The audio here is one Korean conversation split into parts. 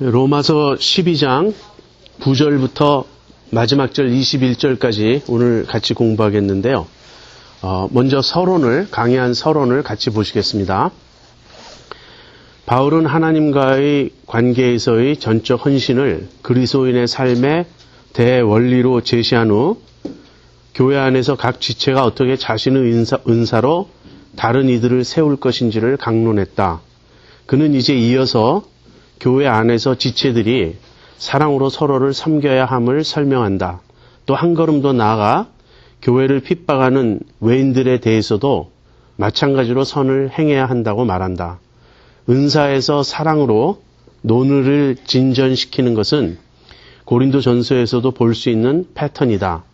로마서 12장 9절부터 마지막 절 21절까지 오늘 같이 공부하겠는데요. 먼저 강해한 서론을 같이 보시겠습니다. 바울은 하나님과의 관계에서의 전적 헌신을 그리스도인의 삶의 대원리로 제시한 후 교회 안에서 각 지체가 어떻게 자신의 은사로 다른 이들을 세울 것인지를 강론했다. 그는 이제 이어서 교회 안에서 지체들이 사랑으로 서로를 섬겨야 함을 설명한다. 또 한 걸음 더 나아가 교회를 핍박하는 외인들에 대해서도 마찬가지로 선을 행해야 한다고 말한다. 은사에서 사랑으로 논의를 진전시키는 것은 고린도 전서에서도 볼 수 있는 패턴이다.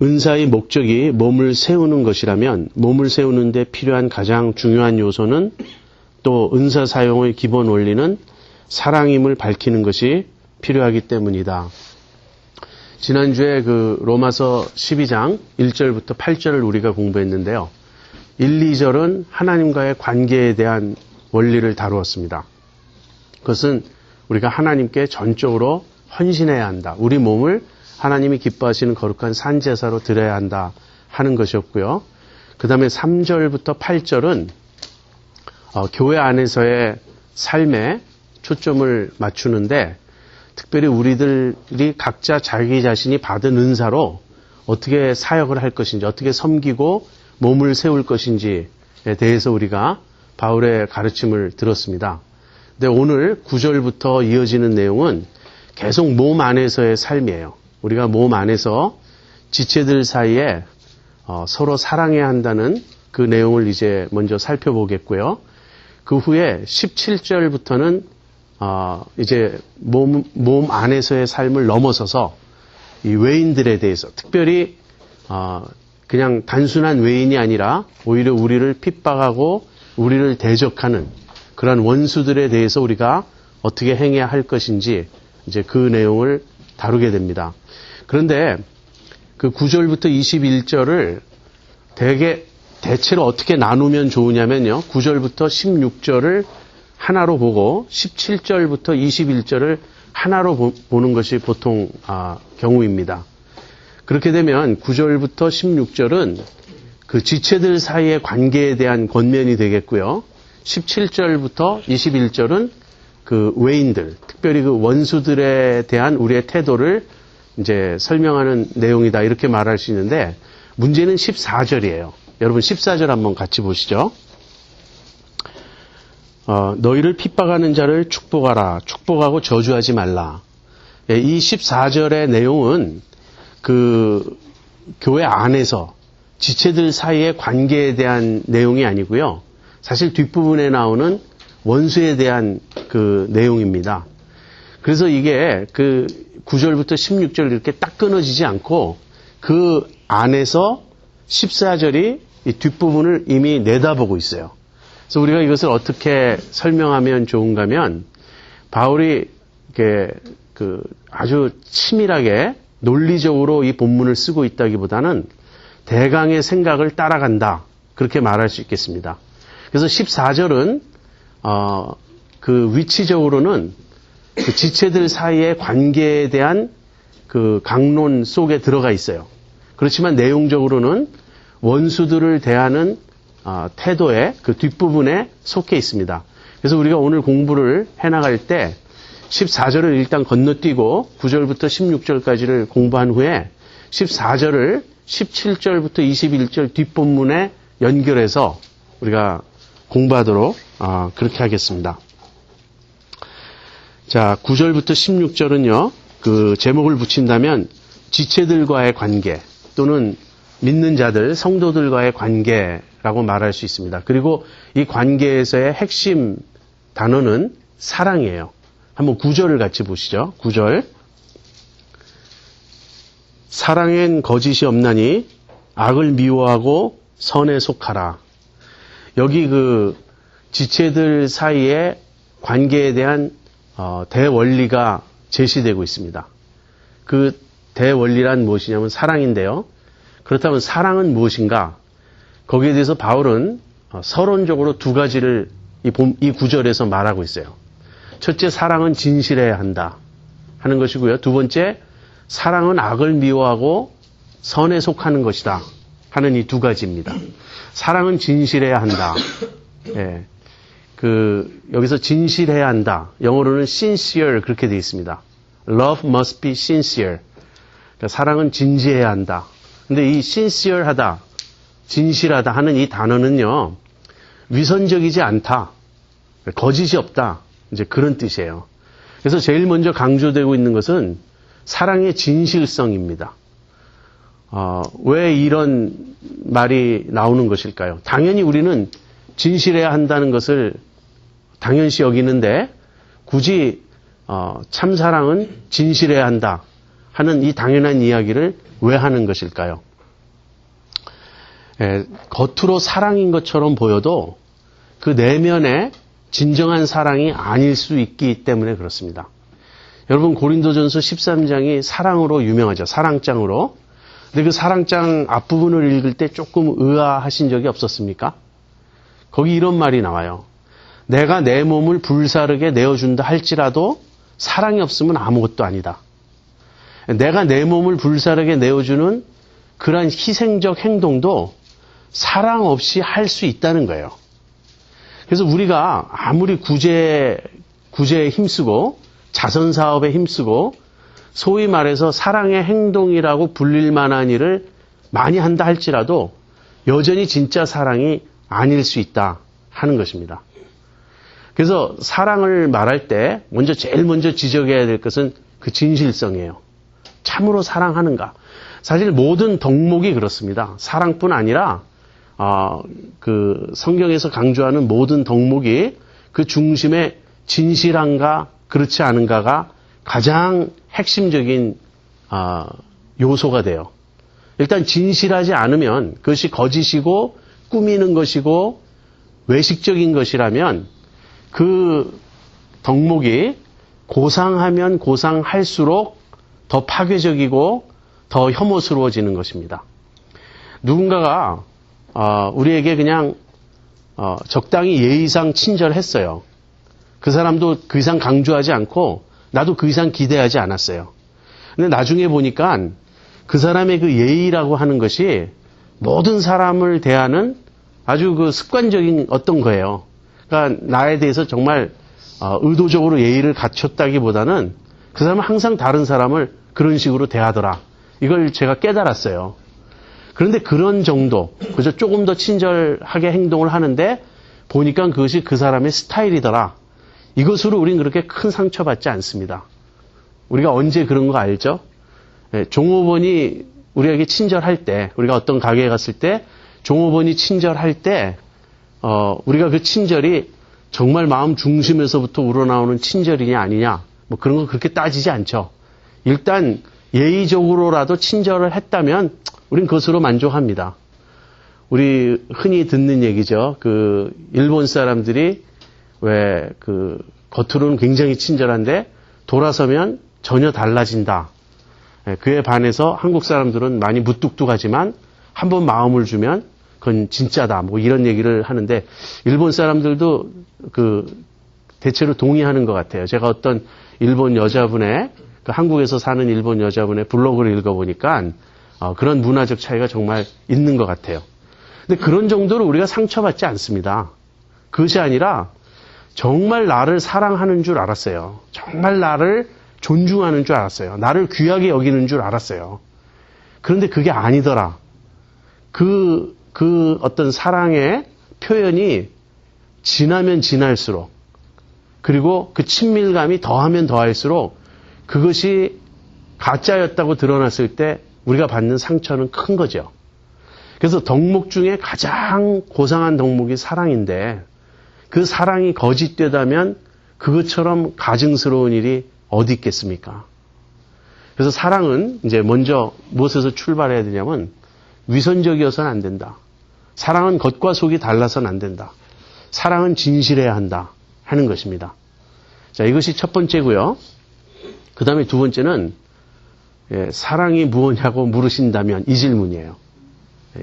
은사의 목적이 몸을 세우는 것이라면 몸을 세우는 데 필요한 가장 중요한 요소는 또 은사 사용의 기본 원리는 사랑임을 밝히는 것이 필요하기 때문이다. 지난주에 로마서 12장 1절부터 8절을 우리가 공부했는데요. 1, 2절은 하나님과의 관계에 대한 원리를 다루었습니다. 그것은 우리가 하나님께 전적으로 헌신해야 한다. 우리 몸을 하나님이 기뻐하시는 거룩한 산제사로 드려야 한다 하는 것이었고요. 그 다음에 3절부터 8절은 교회 안에서의 삶에 초점을 맞추는데 특별히 우리들이 각자 자기 자신이 받은 은사로 어떻게 사역을 할 것인지 어떻게 섬기고 몸을 세울 것인지에 대해서 우리가 바울의 가르침을 들었습니다. 근데 오늘 9절부터 이어지는 내용은 계속 몸 안에서의 삶이에요. 우리가 몸 안에서 지체들 사이에 서로 사랑해야 한다는 그 내용을 이제 먼저 살펴보겠고요. 그 후에 17절부터는 이제 몸 안에서의 삶을 넘어서서 이 외인들에 대해서 특별히 그냥 단순한 외인이 아니라 오히려 우리를 핍박하고 우리를 대적하는 그런 원수들에 대해서 우리가 어떻게 행해야 할 것인지 이제 그 내용을 다루게 됩니다. 그런데 그 9절부터 21절을 대체로 어떻게 나누면 좋으냐면요. 9절부터 16절을 하나로 보고 17절부터 21절을 하나로 보는 것이 보통 경우입니다. 그렇게 되면 9절부터 16절은 그 지체들 사이의 관계에 대한 권면이 되겠고요. 17절부터 21절은 그 외인들, 특별히 그 원수들에 대한 우리의 태도를 이제 설명하는 내용이다. 이렇게 말할 수 있는데 문제는 14절이에요. 여러분 14절 한번 같이 보시죠. 너희를 핍박하는 자를 축복하라. 축복하고 저주하지 말라. 이 14절의 내용은 그 교회 안에서 지체들 사이의 관계에 대한 내용이 아니고요. 사실 뒷부분에 나오는 원수에 대한 그 내용입니다. 그래서 이게 그 9절부터 16절 이렇게 딱 끊어지지 않고 그 안에서 14절이 이 뒷부분을 이미 내다보고 있어요. 그래서 우리가 이것을 어떻게 설명하면 좋은가 하면 바울이 아주 치밀하게 논리적으로 이 본문을 쓰고 있다기보다는 대강의 생각을 따라간다. 그렇게 말할 수 있겠습니다. 그래서 14절은 그 위치적으로는 그 지체들 사이의 관계에 대한 그 강론 속에 들어가 있어요. 그렇지만 내용적으로는 원수들을 대하는 태도의 그 뒷부분에 속해 있습니다. 그래서 우리가 오늘 공부를 해나갈 때 14절을 일단 건너뛰고 9절부터 16절까지를 공부한 후에 14절을 17절부터 21절 뒷본문에 연결해서 우리가 공부하도록 그렇게 하겠습니다. 자, 9절부터 16절은요, 그 제목을 붙인다면 지체들과의 관계 또는 믿는 자들, 성도들과의 관계라고 말할 수 있습니다. 그리고 이 관계에서의 핵심 단어는 사랑이에요. 한번 9절을 같이 보시죠. 9절. 사랑엔 거짓이 없나니 악을 미워하고 선에 속하라. 여기 그 지체들 사이의 관계에 대한 대원리가 제시되고 있습니다. 그 대원리란 무엇이냐면 사랑인데요. 그렇다면 사랑은 무엇인가? 거기에 대해서 바울은 서론적으로 두 가지를 이 구절에서 말하고 있어요. 첫째, 사랑은 진실해야 한다 하는 것이고요. 두 번째, 사랑은 악을 미워하고 선에 속하는 것이다 하는 이 두 가지입니다. 사랑은 진실해야 한다. 예. 여기서 진실해야 한다. 영어로는 sincere 그렇게 되어 있습니다. Love must be sincere. 그러니까 사랑은 진지해야 한다. 근데 이 sincere하다, 진실하다 하는 이 단어는요, 위선적이지 않다, 거짓이 없다, 이제 그런 뜻이에요. 그래서 제일 먼저 강조되고 있는 것은 사랑의 진실성입니다. 왜 이런 말이 나오는 것일까요? 당연히 우리는 진실해야 한다는 것을 당연시 여기는데 굳이 참 사랑은 진실해야 한다 하는 이 당연한 이야기를 왜 하는 것일까요? 겉으로 사랑인 것처럼 보여도 그 내면에 진정한 사랑이 아닐 수 있기 때문에 그렇습니다. 여러분, 고린도전서 13장이 사랑으로 유명하죠. 사랑장으로. 근데 그 사랑장 앞부분을 읽을 때 조금 의아하신 적이 없었습니까? 거기 이런 말이 나와요. 내가 내 몸을 불사르게 내어준다 할지라도 사랑이 없으면 아무것도 아니다. 내가 내 몸을 불사르게 내어주는 그러한 희생적 행동도 사랑 없이 할 수 있다는 거예요. 그래서 우리가 아무리 구제에 힘쓰고 자선사업에 힘쓰고 소위 말해서 사랑의 행동이라고 불릴 만한 일을 많이 한다 할지라도 여전히 진짜 사랑이 아닐 수 있다 하는 것입니다. 그래서 사랑을 말할 때 제일 먼저 지적해야 될 것은 그 진실성이에요. 참으로 사랑하는가. 사실 모든 덕목이 그렇습니다. 사랑뿐 아니라 그 성경에서 강조하는 모든 덕목이 그 중심에 진실한가 그렇지 않은가가 가장 핵심적인 요소가 돼요. 일단 진실하지 않으면 그것이 거짓이고 꾸미는 것이고 외식적인 것이라면 그 덕목이 고상하면 고상할수록 더 파괴적이고 더 혐오스러워지는 것입니다. 누군가가 우리에게 그냥 적당히 예의상 친절했어요. 그 사람도 그 이상 강조하지 않고 나도 그 이상 기대하지 않았어요. 근데 나중에 보니까 그 사람의 그 예의라고 하는 것이 모든 사람을 대하는 아주 그 습관적인 어떤 거예요. 그러니까 나에 대해서 정말 의도적으로 예의를 갖췄다기보다는 그 사람은 항상 다른 사람을 그런 식으로 대하더라. 이걸 제가 깨달았어요. 그런데 그런 정도, 그저 조금 더 친절하게 행동을 하는데 보니까 그것이 그 사람의 스타일이더라. 이것으로 우린 그렇게 큰 상처받지 않습니다. 우리가 언제 그런 거 알죠? 종업원이 우리에게 친절할 때, 우리가 어떤 가게에 갔을 때 종업원이 친절할 때 우리가 그 친절이 정말 마음 중심에서부터 우러나오는 친절이냐 아니냐 뭐 그런 거 그렇게 따지지 않죠. 일단 예의적으로라도 친절을 했다면 우린 그것으로 만족합니다. 우리 흔히 듣는 얘기죠. 그 일본 사람들이 왜 그 겉으로는 굉장히 친절한데 돌아서면 전혀 달라진다. 그에 반해서 한국 사람들은 많이 무뚝뚝하지만 한번 마음을 주면 그건 진짜다. 뭐 이런 얘기를 하는데 일본 사람들도 그 대체로 동의하는 것 같아요. 제가 어떤 일본 여자분의 그 한국에서 사는 일본 여자분의 블로그를 읽어보니까 그런 문화적 차이가 정말 있는 것 같아요. 근데 그런 정도로 우리가 상처받지 않습니다. 그것이 아니라 정말 나를 사랑하는 줄 알았어요. 정말 나를 존중하는 줄 알았어요. 나를 귀하게 여기는 줄 알았어요. 그런데 그게 아니더라. 그 어떤 사랑의 표현이 지나면 지날수록 그리고 그 친밀감이 더하면 더할수록 그것이 가짜였다고 드러났을 때 우리가 받는 상처는 큰 거죠. 그래서 덕목 중에 가장 고상한 덕목이 사랑인데 그 사랑이 거짓되다면 그것처럼 가증스러운 일이 어디 있겠습니까? 그래서 사랑은 이제 먼저 무엇에서 출발해야 되냐면 위선적이어서는 안 된다. 사랑은 겉과 속이 달라서는 안 된다. 사랑은 진실해야 한다 하는 것입니다. 자, 이것이 첫 번째고요. 그 다음에 두 번째는 사랑이 무엇냐고 물으신다면 이 질문이에요.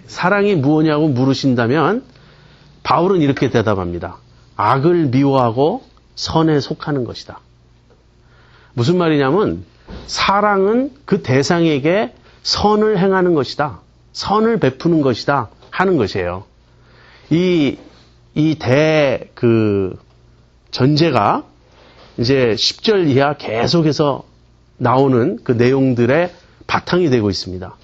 사랑이 무엇냐고 물으신다면 바울은 이렇게 대답합니다. 악을 미워하고 선에 속하는 것이다. 무슨 말이냐면 사랑은 그 대상에게 선을 행하는 것이다. 선을 베푸는 것이다 하는 것이에요. 전제가 이제 10절 이하 계속해서 나오는 그 내용들의 바탕이 되고 있습니다.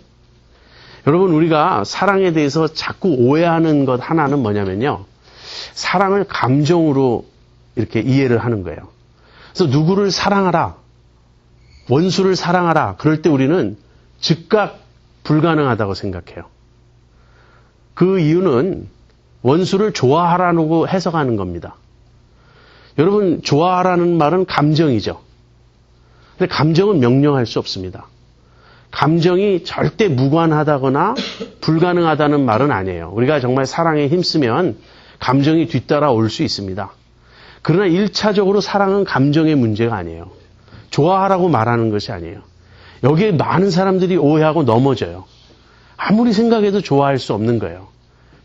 여러분, 우리가 사랑에 대해서 자꾸 오해하는 것 하나는 뭐냐면요. 사랑을 감정으로 이렇게 이해를 하는 거예요. 그래서 누구를 사랑하라, 원수를 사랑하라, 그럴 때 우리는 즉각 불가능하다고 생각해요. 그 이유는 원수를 좋아하라고 해석하는 겁니다. 여러분, 좋아하라는 말은 감정이죠. 근데 감정은 명령할 수 없습니다. 감정이 절대 무관하다거나 불가능하다는 말은 아니에요. 우리가 정말 사랑에 힘쓰면 감정이 뒤따라 올 수 있습니다. 그러나 1차적으로 사랑은 감정의 문제가 아니에요. 좋아하라고 말하는 것이 아니에요. 여기에 많은 사람들이 오해하고 넘어져요. 아무리 생각해도 좋아할 수 없는 거예요.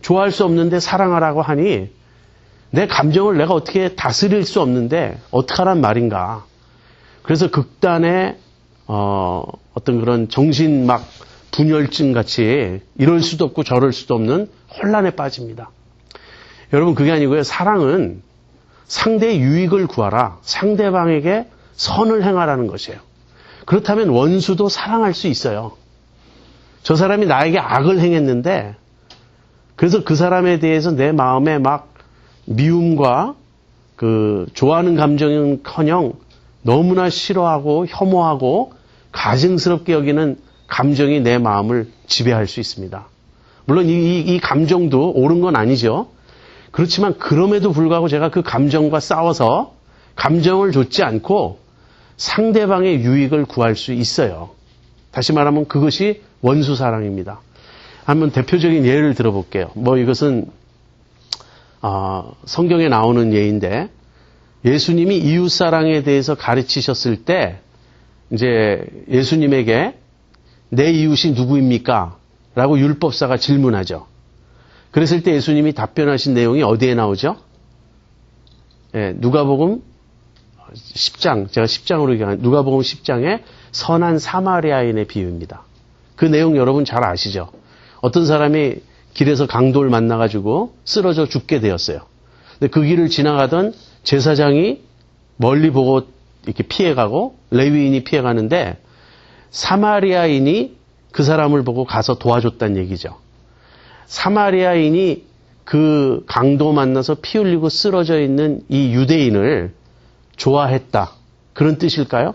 좋아할 수 없는데 사랑하라고 하니 내 감정을 내가 어떻게 다스릴 수 없는데 어떡하란 말인가. 그래서 극단의 어떤 그런 정신 막 분열증 같이 이럴 수도 없고 저럴 수도 없는 혼란에 빠집니다. 여러분, 그게 아니고요. 사랑은 상대의 유익을 구하라. 상대방에게 선을 행하라는 것이에요. 그렇다면 원수도 사랑할 수 있어요. 저 사람이 나에게 악을 행했는데 그래서 그 사람에 대해서 내 마음에 막 미움과 그 좋아하는 감정은커녕 너무나 싫어하고 혐오하고 가증스럽게 여기는 감정이 내 마음을 지배할 수 있습니다. 물론 이 감정도 옳은 건 아니죠. 그렇지만 그럼에도 불구하고 제가 그 감정과 싸워서 감정을 좇지 않고 상대방의 유익을 구할 수 있어요. 다시 말하면 그것이 원수사랑입니다. 한번 대표적인 예를 들어볼게요. 이것은 성경에 나오는 예인데 예수님이 이웃사랑에 대해서 가르치셨을 때 이제 예수님에게 내 이웃이 누구입니까? 라고 율법사가 질문하죠. 그랬을 때 예수님이 답변하신 내용이 어디에 나오죠? 예, 누가복음 10장, 제가 10장으로 얘기한 누가복음 10장의 선한 사마리아인의 비유입니다. 그 내용 여러분 잘 아시죠? 어떤 사람이 길에서 강도를 만나가지고 쓰러져 죽게 되었어요. 근데 그 길을 지나가던 제사장이 멀리 보고 이렇게 피해가고 레위인이 피해가는데 사마리아인이 그 사람을 보고 가서 도와줬다는 얘기죠. 사마리아인이 그 강도 만나서 피 흘리고 쓰러져 있는 이 유대인을 좋아했다. 그런 뜻일까요?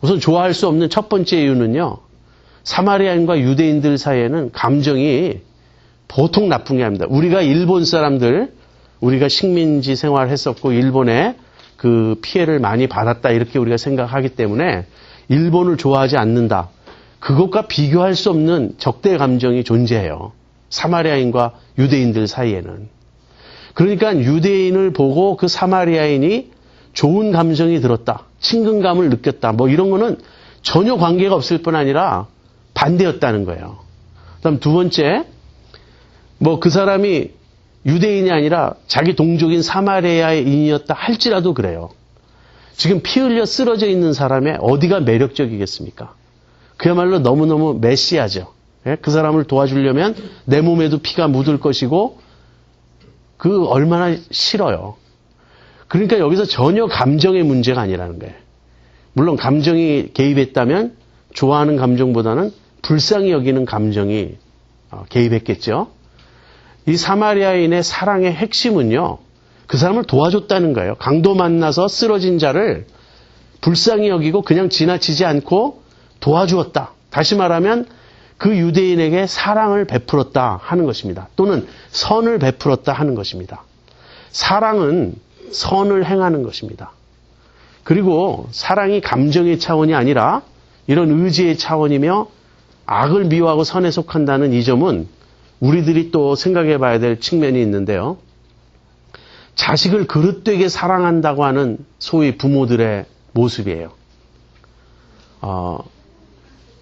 우선 좋아할 수 없는 첫 번째 이유는요. 사마리아인과 유대인들 사이에는 감정이 보통 나쁜 게 아닙니다. 우리가 일본 사람들, 우리가 식민지 생활했었고 일본에 그 피해를 많이 받았다 이렇게 우리가 생각하기 때문에 일본을 좋아하지 않는다. 그것과 비교할 수 없는 적대 감정이 존재해요. 사마리아인과 유대인들 사이에는. 그러니까 유대인을 보고 그 사마리아인이 좋은 감정이 들었다. 친근감을 느꼈다. 이런 거는 전혀 관계가 없을 뿐 아니라 반대였다는 거예요. 그다음 두 번째, 그 사람이 유대인이 아니라 자기 동족인 사마리아인이었다 할지라도 그래요. 지금 피 흘려 쓰러져 있는 사람의 어디가 매력적이겠습니까? 그야말로 너무너무 메시아죠. 그 사람을 도와주려면 내 몸에도 피가 묻을 것이고 그 얼마나 싫어요. 그러니까 여기서 전혀 감정의 문제가 아니라는 거예요. 물론 감정이 개입했다면 좋아하는 감정보다는 불쌍히 여기는 감정이 개입했겠죠. 이 사마리아인의 사랑의 핵심은요. 그 사람을 도와줬다는 거예요. 강도 만나서 쓰러진 자를 불쌍히 여기고 그냥 지나치지 않고 도와주었다. 다시 말하면 그 유대인에게 사랑을 베풀었다 하는 것입니다. 또는 선을 베풀었다 하는 것입니다. 사랑은 선을 행하는 것입니다. 그리고 사랑이 감정의 차원이 아니라 이런 의지의 차원이며 악을 미워하고 선에 속한다는 이 점은 우리들이 또 생각해 봐야 될 측면이 있는데요. 자식을 그릇되게 사랑한다고 하는 소위 부모들의 모습이에요.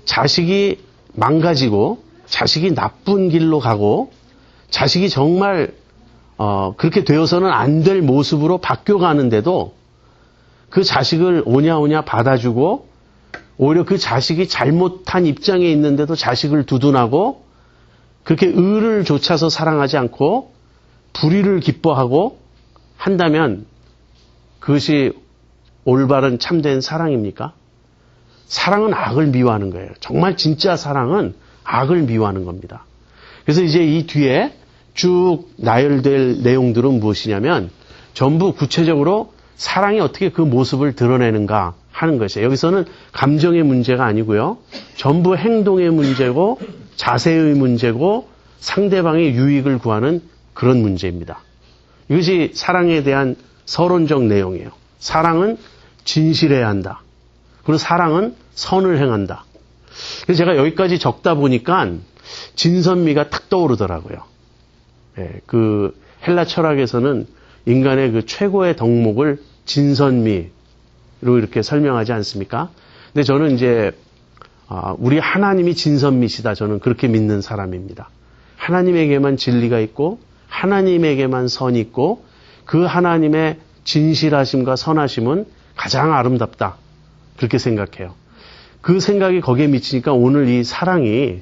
자식이 망가지고 자식이 나쁜 길로 가고 자식이 정말 그렇게 되어서는 안 될 모습으로 바뀌어가는데도 그 자식을 오냐오냐 받아주고 오히려 그 자식이 잘못한 입장에 있는데도 자식을 두둔하고 그렇게 의를 좇아서 사랑하지 않고 불의를 기뻐하고 한다면 그것이 올바른 참된 사랑입니까? 사랑은 악을 미워하는 거예요. 정말 진짜 사랑은 악을 미워하는 겁니다. 그래서 이제 이 뒤에 쭉 나열될 내용들은 무엇이냐면 전부 구체적으로 사랑이 어떻게 그 모습을 드러내는가 하는 것이에요. 여기서는 감정의 문제가 아니고요. 전부 행동의 문제고 자세의 문제고 상대방의 유익을 구하는 그런 문제입니다. 이것이 사랑에 대한 서론적 내용이에요. 사랑은 진실해야 한다. 그리고 사랑은 선을 행한다. 그래서 제가 여기까지 적다 보니까 진선미가 탁 떠오르더라고요. 그 헬라 철학에서는 인간의 그 최고의 덕목을 진선미로 이렇게 설명하지 않습니까? 근데 저는 이제 우리 하나님이 진선미시다. 저는 그렇게 믿는 사람입니다. 하나님에게만 진리가 있고 하나님에게만 선이 있고 그 하나님의 진실하심과 선하심은 가장 아름답다. 그렇게 생각해요. 그 생각이 거기에 미치니까 오늘 이 사랑이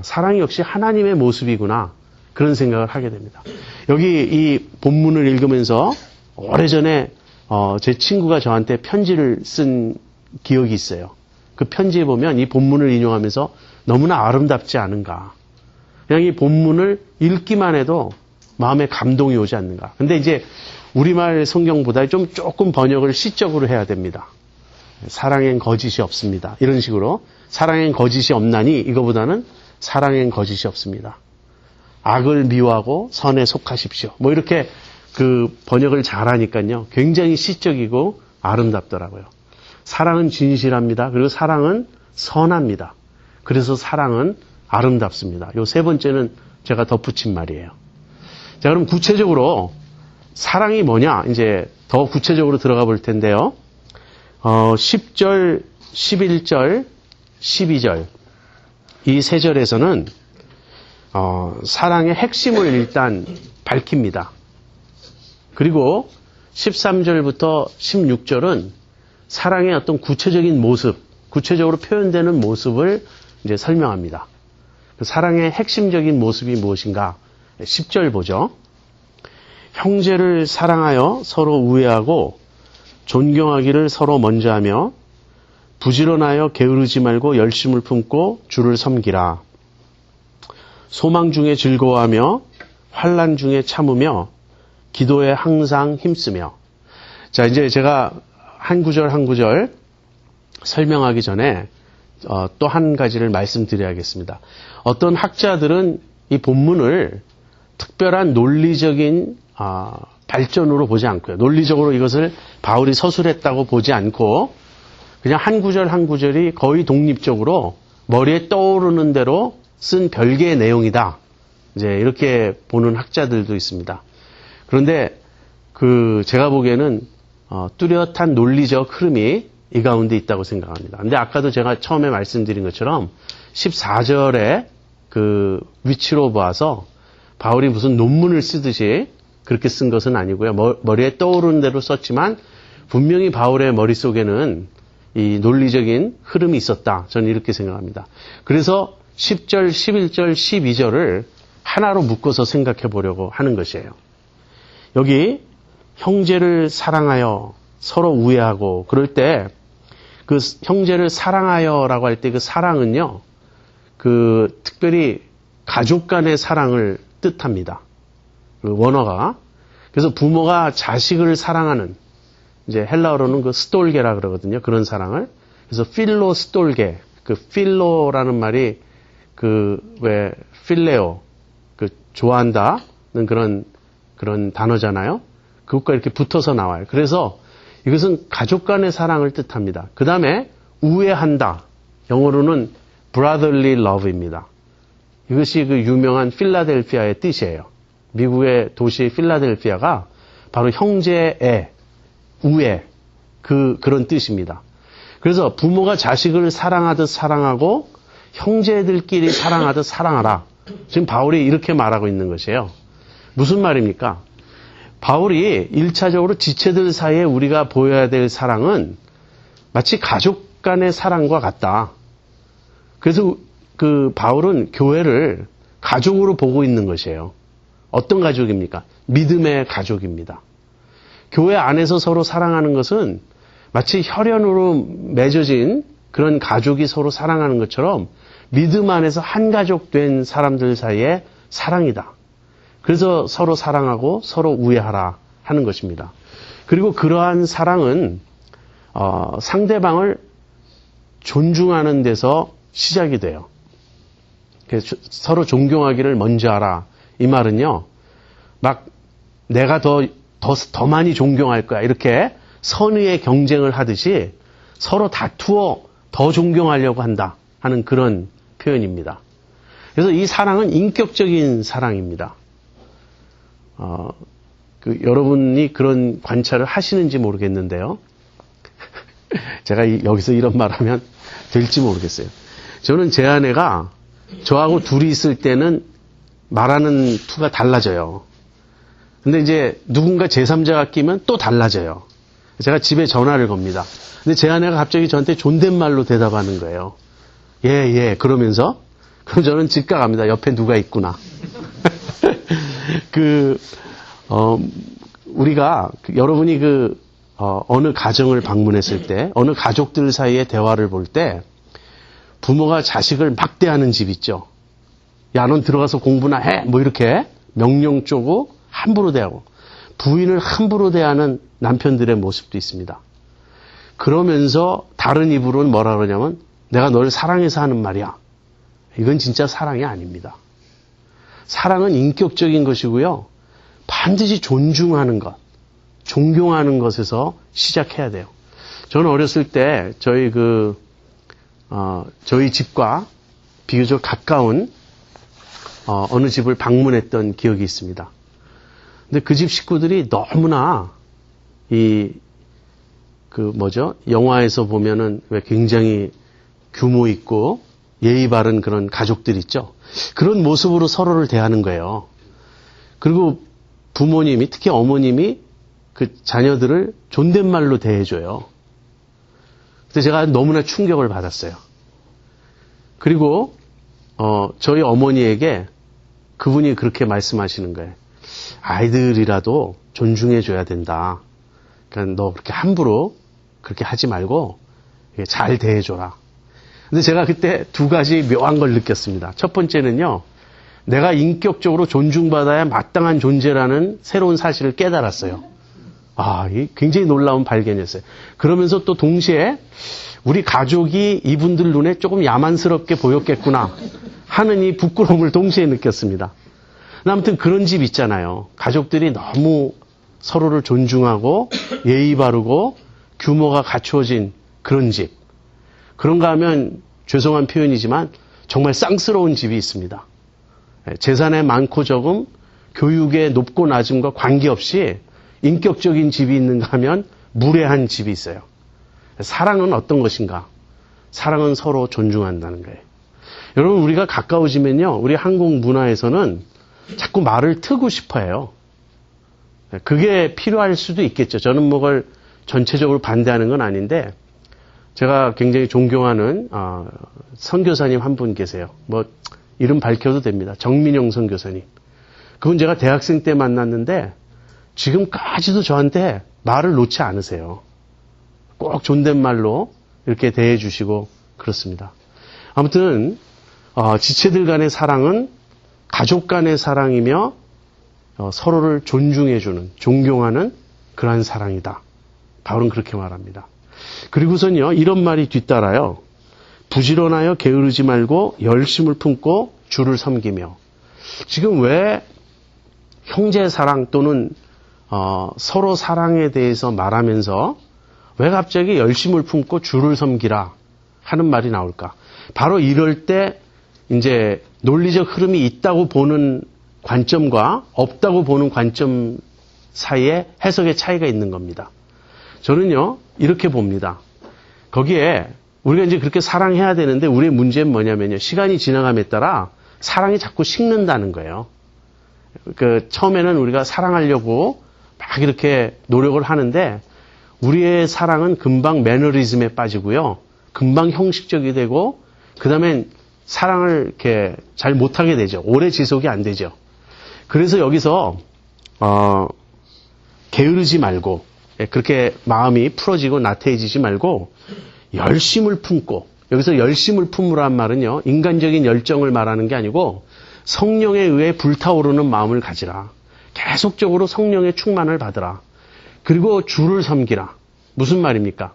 사랑이 역시 하나님의 모습이구나. 그런 생각을 하게 됩니다. 여기 이 본문을 읽으면서 오래전에 제 친구가 저한테 편지를 쓴 기억이 있어요. 그 편지에 보면 이 본문을 인용하면서 너무나 아름답지 않은가. 그냥 이 본문을 읽기만 해도 마음에 감동이 오지 않는가. 근데 이제 우리말 성경보다 조금 번역을 시적으로 해야 됩니다. 사랑엔 거짓이 없습니다. 이런 식으로 사랑엔 거짓이 없나니 이거보다는 사랑엔 거짓이 없습니다. 악을 미워하고 선에 속하십시오. 뭐 이렇게 그 번역을 잘하니까요. 굉장히 시적이고 아름답더라고요. 사랑은 진실합니다. 그리고 사랑은 선합니다. 그래서 사랑은 아름답습니다. 요 세 번째는 제가 덧붙인 말이에요. 자, 그럼 구체적으로 사랑이 뭐냐? 이제 더 구체적으로 들어가 볼 텐데요. 10절, 11절, 12절 이 세 절에서는 사랑의 핵심을 일단 밝힙니다. 그리고 13절부터 16절은 사랑의 어떤 구체적인 모습, 구체적으로 표현되는 모습을 이제 설명합니다. 그 사랑의 핵심적인 모습이 무엇인가? 10절 보죠. 형제를 사랑하여 서로 우애하고 존경하기를 서로 먼저 하며 부지런하여 게으르지 말고 열심을 품고 주를 섬기라. 소망 중에 즐거워하며 환난 중에 참으며 기도에 항상 힘쓰며. 자, 이제 제가 한 구절 한 구절 설명하기 전에 또 한 가지를 말씀드려야겠습니다. 어떤 학자들은 이 본문을 특별한 논리적인 발전으로 보지 않고요. 논리적으로 이것을 바울이 서술했다고 보지 않고 그냥 한 구절 한 구절이 거의 독립적으로 머리에 떠오르는 대로 쓴 별개의 내용이다. 이제 이렇게 보는 학자들도 있습니다. 그런데 제가 보기에는 뚜렷한 논리적 흐름이 이 가운데 있다고 생각합니다. 근데 아까도 제가 처음에 말씀드린 것처럼 14절에 그 위치로 봐서 바울이 무슨 논문을 쓰듯이 그렇게 쓴 것은 아니고요. 머리에 떠오르는 대로 썼지만 분명히 바울의 머릿속에는 이 논리적인 흐름이 있었다. 저는 이렇게 생각합니다. 그래서 10절, 11절, 12절을 하나로 묶어서 생각해 보려고 하는 것이에요. 여기 형제를 사랑하여 서로 우애하고 그럴 때 그 형제를 사랑하여라고 할 때 그 사랑은요. 특별히 가족 간의 사랑을 뜻합니다. 그 원어가. 그래서 부모가 자식을 사랑하는 이제 헬라어로는 그 스톨게라 그러거든요. 그런 사랑을. 그래서 필로 스톨게. 그 필로라는 말이 왜 필레오 좋아한다는 그런 단어잖아요. 그것과 이렇게 붙어서 나와요. 그래서 이것은 가족 간의 사랑을 뜻합니다. 그 다음에 우애한다. 영어로는 brotherly love입니다. 이것이 그 유명한 필라델피아의 뜻이에요. 미국의 도시 필라델피아가 바로 형제의 우애 그런 뜻입니다. 그래서 부모가 자식을 사랑하듯 사랑하고 형제들끼리 사랑하듯 사랑하라. 지금 바울이 이렇게 말하고 있는 것이에요. 무슨 말입니까? 바울이 1차적으로 지체들 사이에 우리가 보여야 될 사랑은 마치 가족 간의 사랑과 같다. 그래서 그 바울은 교회를 가족으로 보고 있는 것이에요. 어떤 가족입니까? 믿음의 가족입니다. 교회 안에서 서로 사랑하는 것은 마치 혈연으로 맺어진 그런 가족이 서로 사랑하는 것처럼 믿음 안에서 한 가족 된 사람들 사이의 사랑이다. 그래서 서로 사랑하고 서로 우애하라 하는 것입니다. 그리고 그러한 사랑은 상대방을 존중하는 데서 시작이 돼요. 그래서 서로 존경하기를 먼저 하라. 이 말은요, 막 내가 더 많이 존경할 거야. 이렇게 선의의 경쟁을 하듯이 서로 다투어 더 존경하려고 한다 하는 그런 표현입니다. 그래서 이 사랑은 인격적인 사랑입니다. 여러분이 그런 관찰을 하시는지 모르겠는데요. 제가 여기서 이런 말 하면 될지 모르겠어요. 저는 제 아내가 저하고 둘이 있을 때는 말하는 투가 달라져요. 근데 이제 누군가 제3자가 끼면 또 달라져요. 제가 집에 전화를 겁니다. 근데 제 아내가 갑자기 저한테 존댓말로 대답하는 거예요. 예, 그러면서. 그럼 저는 집 가갑니다. 옆에 누가 있구나. 우리가, 여러분이 어느 가정을 방문했을 때, 어느 가족들 사이의 대화를 볼 때, 부모가 자식을 막대하는 집 있죠. 야, 넌 들어가서 공부나 해! 뭐 이렇게 명령 쪼고 함부로 대하고, 부인을 함부로 대하는 남편들의 모습도 있습니다. 그러면서 다른 입으로는 뭐라 그러냐면, 내가 널 사랑해서 하는 말이야. 이건 진짜 사랑이 아닙니다. 사랑은 인격적인 것이고요. 반드시 존중하는 것, 존경하는 것에서 시작해야 돼요. 저는 어렸을 때 저희 집과 비교적 가까운 어느 집을 방문했던 기억이 있습니다. 근데 그 집 식구들이 너무나 영화에서 보면은 왜 굉장히 규모 있고 예의 바른 그런 가족들 있죠. 그런 모습으로 서로를 대하는 거예요. 그리고 부모님이, 특히 어머님이 그 자녀들을 존댓말로 대해줘요. 그래서 제가 너무나 충격을 받았어요. 그리고 저희 어머니에게 그분이 그렇게 말씀하시는 거예요. 아이들이라도 존중해줘야 된다. 그러니까 너 그렇게 함부로 그렇게 하지 말고 잘 대해줘라. 근데 제가 그때 두 가지 묘한 걸 느꼈습니다. 첫 번째는요, 내가 인격적으로 존중받아야 마땅한 존재라는 새로운 사실을 깨달았어요. 이 굉장히 놀라운 발견이었어요. 그러면서 또 동시에 우리 가족이 이분들 눈에 조금 야만스럽게 보였겠구나 하는 이 부끄러움을 동시에 느꼈습니다. 아무튼 그런 집 있잖아요. 가족들이 너무 서로를 존중하고 예의 바르고 규모가 갖추어진 그런 집. 그런가 하면 죄송한 표현이지만 정말 쌍스러운 집이 있습니다. 재산의 많고 적음, 교육의 높고 낮음과 관계없이 인격적인 집이 있는가 하면 무례한 집이 있어요. 사랑은 어떤 것인가? 사랑은 서로 존중한다는 거예요. 여러분, 우리가 가까워지면요, 우리 한국 문화에서는 자꾸 말을 트고 싶어 해요. 그게 필요할 수도 있겠죠. 저는 그걸 전체적으로 반대하는 건 아닌데, 제가 굉장히 존경하는 선교사님 한 분 계세요. 이름 밝혀도 됩니다. 정민영 선교사님. 그분 제가 대학생 때 만났는데 지금까지도 저한테 말을 놓지 않으세요. 꼭 존댓말로 이렇게 대해주시고 그렇습니다. 아무튼 지체들 간의 사랑은 가족 간의 사랑이며 서로를 존중해주는, 존경하는 그러한 사랑이다. 바울은 그렇게 말합니다. 그리고선요, 이런 말이 뒤따라요. 부지런하여 게으르지 말고 열심을 품고 주를 섬기며. 지금 왜 형제 사랑 또는 서로 사랑에 대해서 말하면서 왜 갑자기 열심을 품고 주를 섬기라 하는 말이 나올까? 바로 이럴 때 이제 논리적 흐름이 있다고 보는 관점과 없다고 보는 관점 사이에 해석의 차이가 있는 겁니다. 저는요, 이렇게 봅니다. 거기에 우리가 이제 그렇게 사랑해야 되는데 우리의 문제는 뭐냐면요. 시간이 지나감에 따라 사랑이 자꾸 식는다는 거예요. 처음에는 우리가 사랑하려고 막 이렇게 노력을 하는데 우리의 사랑은 금방 매너리즘에 빠지고요. 금방 형식적이 되고 그 다음엔 사랑을 이렇게 잘 못하게 되죠. 오래 지속이 안 되죠. 그래서 여기서 게으르지 말고 그렇게 마음이 풀어지고 나태해지지 말고 열심을 품고, 여기서 열심을 품으란 말은요, 인간적인 열정을 말하는 게 아니고 성령에 의해 불타오르는 마음을 가지라. 계속적으로 성령의 충만을 받으라. 그리고 주를 섬기라. 무슨 말입니까?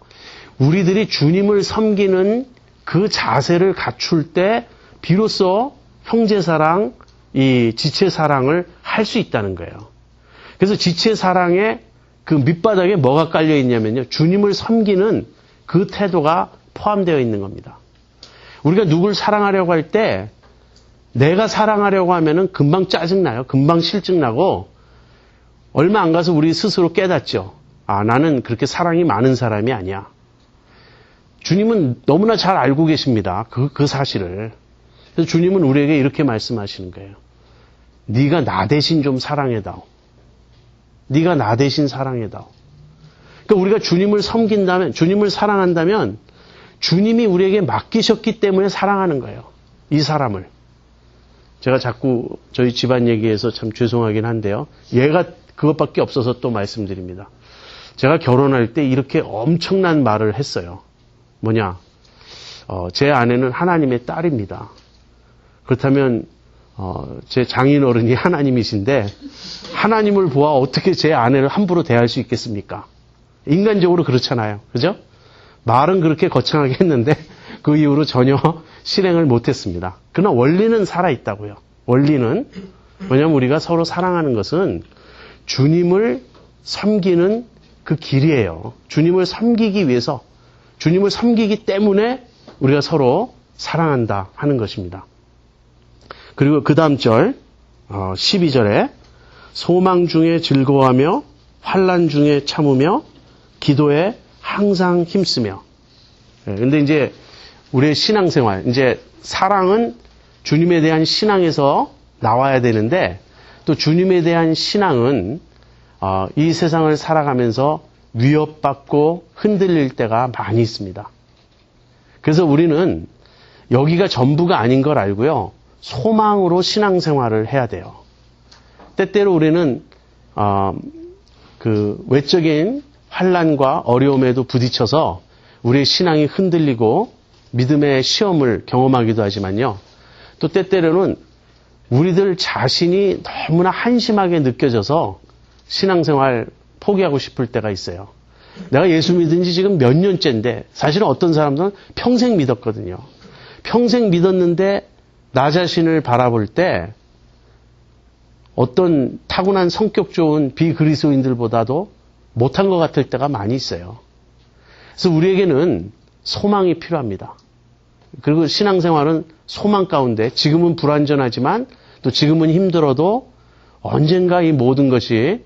우리들이 주님을 섬기는 그 자세를 갖출 때 비로소 형제사랑, 이 지체사랑을 할 수 있다는 거예요. 그래서 지체사랑의 그 밑바닥에 뭐가 깔려 있냐면요, 주님을 섬기는 그 태도가 포함되어 있는 겁니다. 우리가 누굴 사랑하려고 할 때 내가 사랑하려고 하면은 금방 짜증나요. 금방 실증나고 얼마 안 가서 우리 스스로 깨닫죠. 아, 나는 그렇게 사랑이 많은 사람이 아니야. 주님은 너무나 잘 알고 계십니다. 그 사실을. 그래서 주님은 우리에게 이렇게 말씀하시는 거예요. 네가 나 대신 좀 사랑해다오. 네가 나 대신 사랑해다오. 그러니까 우리가 주님을 섬긴다면, 주님을 사랑한다면 주님이 우리에게 맡기셨기 때문에 사랑하는 거예요. 이 사람을. 제가 자꾸 저희 집안 얘기해서 참 죄송하긴 한데요. 얘가 그것밖에 없어서 또 말씀드립니다. 제가 결혼할 때 이렇게 엄청난 말을 했어요. 뭐냐? 제 아내는 하나님의 딸입니다. 그렇다면 제 장인어른이 하나님이신데 하나님을 보아 어떻게 제 아내를 함부로 대할 수 있겠습니까? 인간적으로 그렇잖아요. 그죠? 말은 그렇게 거창하게 했는데 그 이후로 전혀 실행을 못했습니다. 그러나 원리는 살아있다고요. 원리는 뭐냐면 우리가 서로 사랑하는 것은 주님을 섬기는 그 길이에요. 주님을 섬기기 위해서, 주님을 섬기기 때문에 우리가 서로 사랑한다 하는 것입니다. 그리고 그 다음 절 12절에 소망 중에 즐거워하며 환난 중에 참으며 기도에 항상 힘쓰며. 근데 이제 우리의 신앙생활, 이제 사랑은 주님에 대한 신앙에서 나와야 되는데 또 주님에 대한 신앙은 이 세상을 살아가면서 위협받고 흔들릴 때가 많이 있습니다. 그래서 우리는 여기가 전부가 아닌 걸 알고요. 소망으로 신앙생활을 해야 돼요. 때때로 우리는 그 외적인 환난과 어려움에도 부딪혀서 우리의 신앙이 흔들리고 믿음의 시험을 경험하기도 하지만요. 또 때때로는 우리들 자신이 너무나 한심하게 느껴져서 신앙생활 포기하고 싶을 때가 있어요. 내가 예수 믿은 지 지금 몇 년째인데 사실은 어떤 사람들은 평생 믿었거든요. 평생 믿었는데 나 자신을 바라볼 때 어떤 타고난 성격 좋은 비그리스도인들보다도 못한 것 같을 때가 많이 있어요. 그래서 우리에게는 소망이 필요합니다. 그리고 신앙생활은 소망 가운데 지금은 불완전하지만 또 지금은 힘들어도 언젠가 이 모든 것이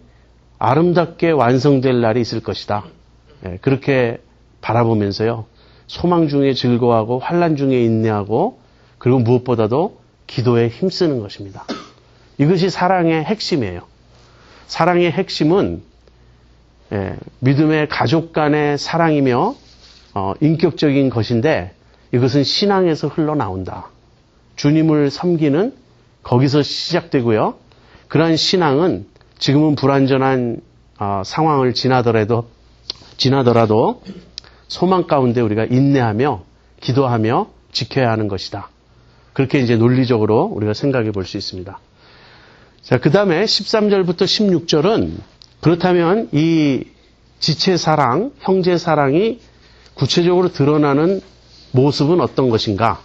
아름답게 완성될 날이 있을 것이다. 그렇게 바라보면서요. 소망 중에 즐거워하고 환난 중에 인내하고 그리고 무엇보다도 기도에 힘쓰는 것입니다. 이것이 사랑의 핵심이에요. 사랑의 핵심은 믿음의 가족 간의 사랑이며 인격적인 것인데 이것은 신앙에서 흘러나온다. 주님을 섬기는 거기서 시작되고요. 그러한 신앙은 지금은 불완전한 상황을 지나더라도 소망 가운데 우리가 인내하며 기도하며 지켜야 하는 것이다. 그렇게 이제 논리적으로 우리가 생각해 볼 수 있습니다. 자, 그 다음에 13절부터 16절은 그렇다면 이 지체 사랑, 형제 사랑이 구체적으로 드러나는 모습은 어떤 것인가?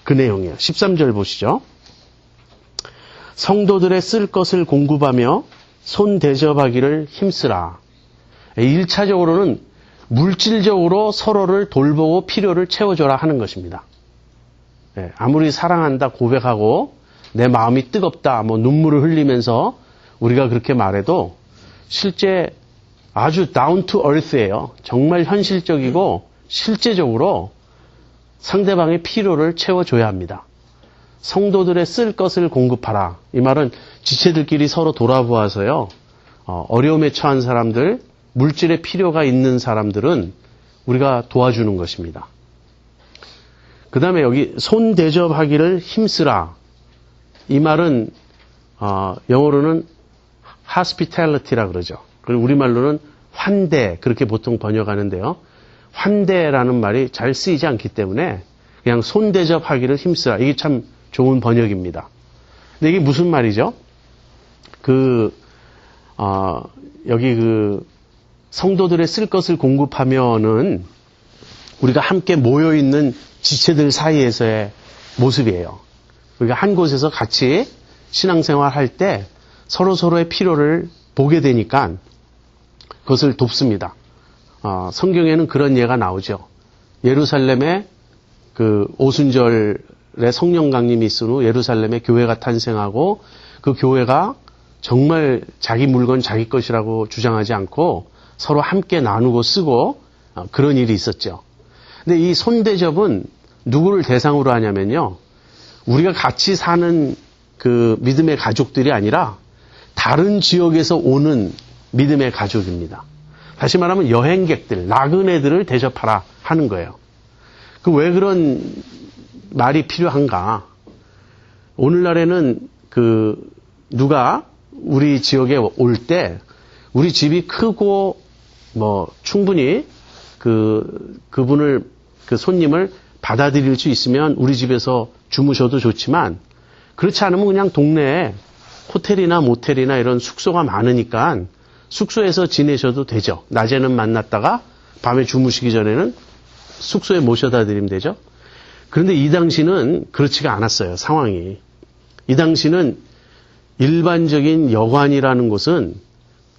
그 내용이에요. 13절 보시죠. 성도들의 쓸 것을 공급하며 손 대접하기를 힘쓰라. 1차적으로는 물질적으로 서로를 돌보고 필요를 채워줘라 하는 것입니다. 아무리 사랑한다 고백하고 내 마음이 뜨겁다 뭐 눈물을 흘리면서 우리가 그렇게 말해도 실제 아주 down to earth예요. 정말 현실적이고 실제적으로 상대방의 필요를 채워줘야 합니다. 성도들의 쓸 것을 공급하라. 이 말은 지체들끼리 서로 돌아보아서요. 어려움에 처한 사람들, 물질의 필요가 있는 사람들은 우리가 도와주는 것입니다. 그 다음에 여기 손 대접하기를 힘쓰라. 이 말은 영어로는 hospitality라 그러죠. 그리고 우리말로는 환대 그렇게 보통 번역하는데요. 환대라는 말이 잘 쓰이지 않기 때문에 그냥 손 대접하기를 힘쓰라. 이게 참 좋은 번역입니다. 근데 이게 무슨 말이죠? 여기 성도들의 쓸 것을 공급하면은 우리가 함께 모여있는 지체들 사이에서의 모습이에요. 우리가 한 곳에서 같이 신앙생활 할 때 서로서로의 필요를 보게 되니까 그것을 돕습니다. 성경에는 그런 예가 나오죠. 예루살렘에 오순절에 성령 강림이 있은 후 예루살렘에 교회가 탄생하고 그 교회가 정말 자기 물건 자기 것이라고 주장하지 않고 서로 함께 나누고 쓰고 그런 일이 있었죠. 근데 이 손대접은 누구를 대상으로 하냐면요. 우리가 같이 사는 그 믿음의 가족들이 아니라 다른 지역에서 오는 믿음의 가족입니다. 다시 말하면 여행객들, 나그네들을 대접하라 하는 거예요. 왜 그런 말이 필요한가? 오늘날에는 누가 우리 지역에 올 때 우리 집이 크고 충분히 그분을 손님을 받아들일 수 있으면 우리 집에서 주무셔도 좋지만 그렇지 않으면 그냥 동네에 호텔이나 모텔이나 이런 숙소가 많으니까 숙소에서 지내셔도 되죠. 낮에는 만났다가 밤에 주무시기 전에는 숙소에 모셔다 드리면 되죠. 그런데 이 당시는 그렇지가 않았어요. 상황이. 이 당시는 일반적인 여관이라는 곳은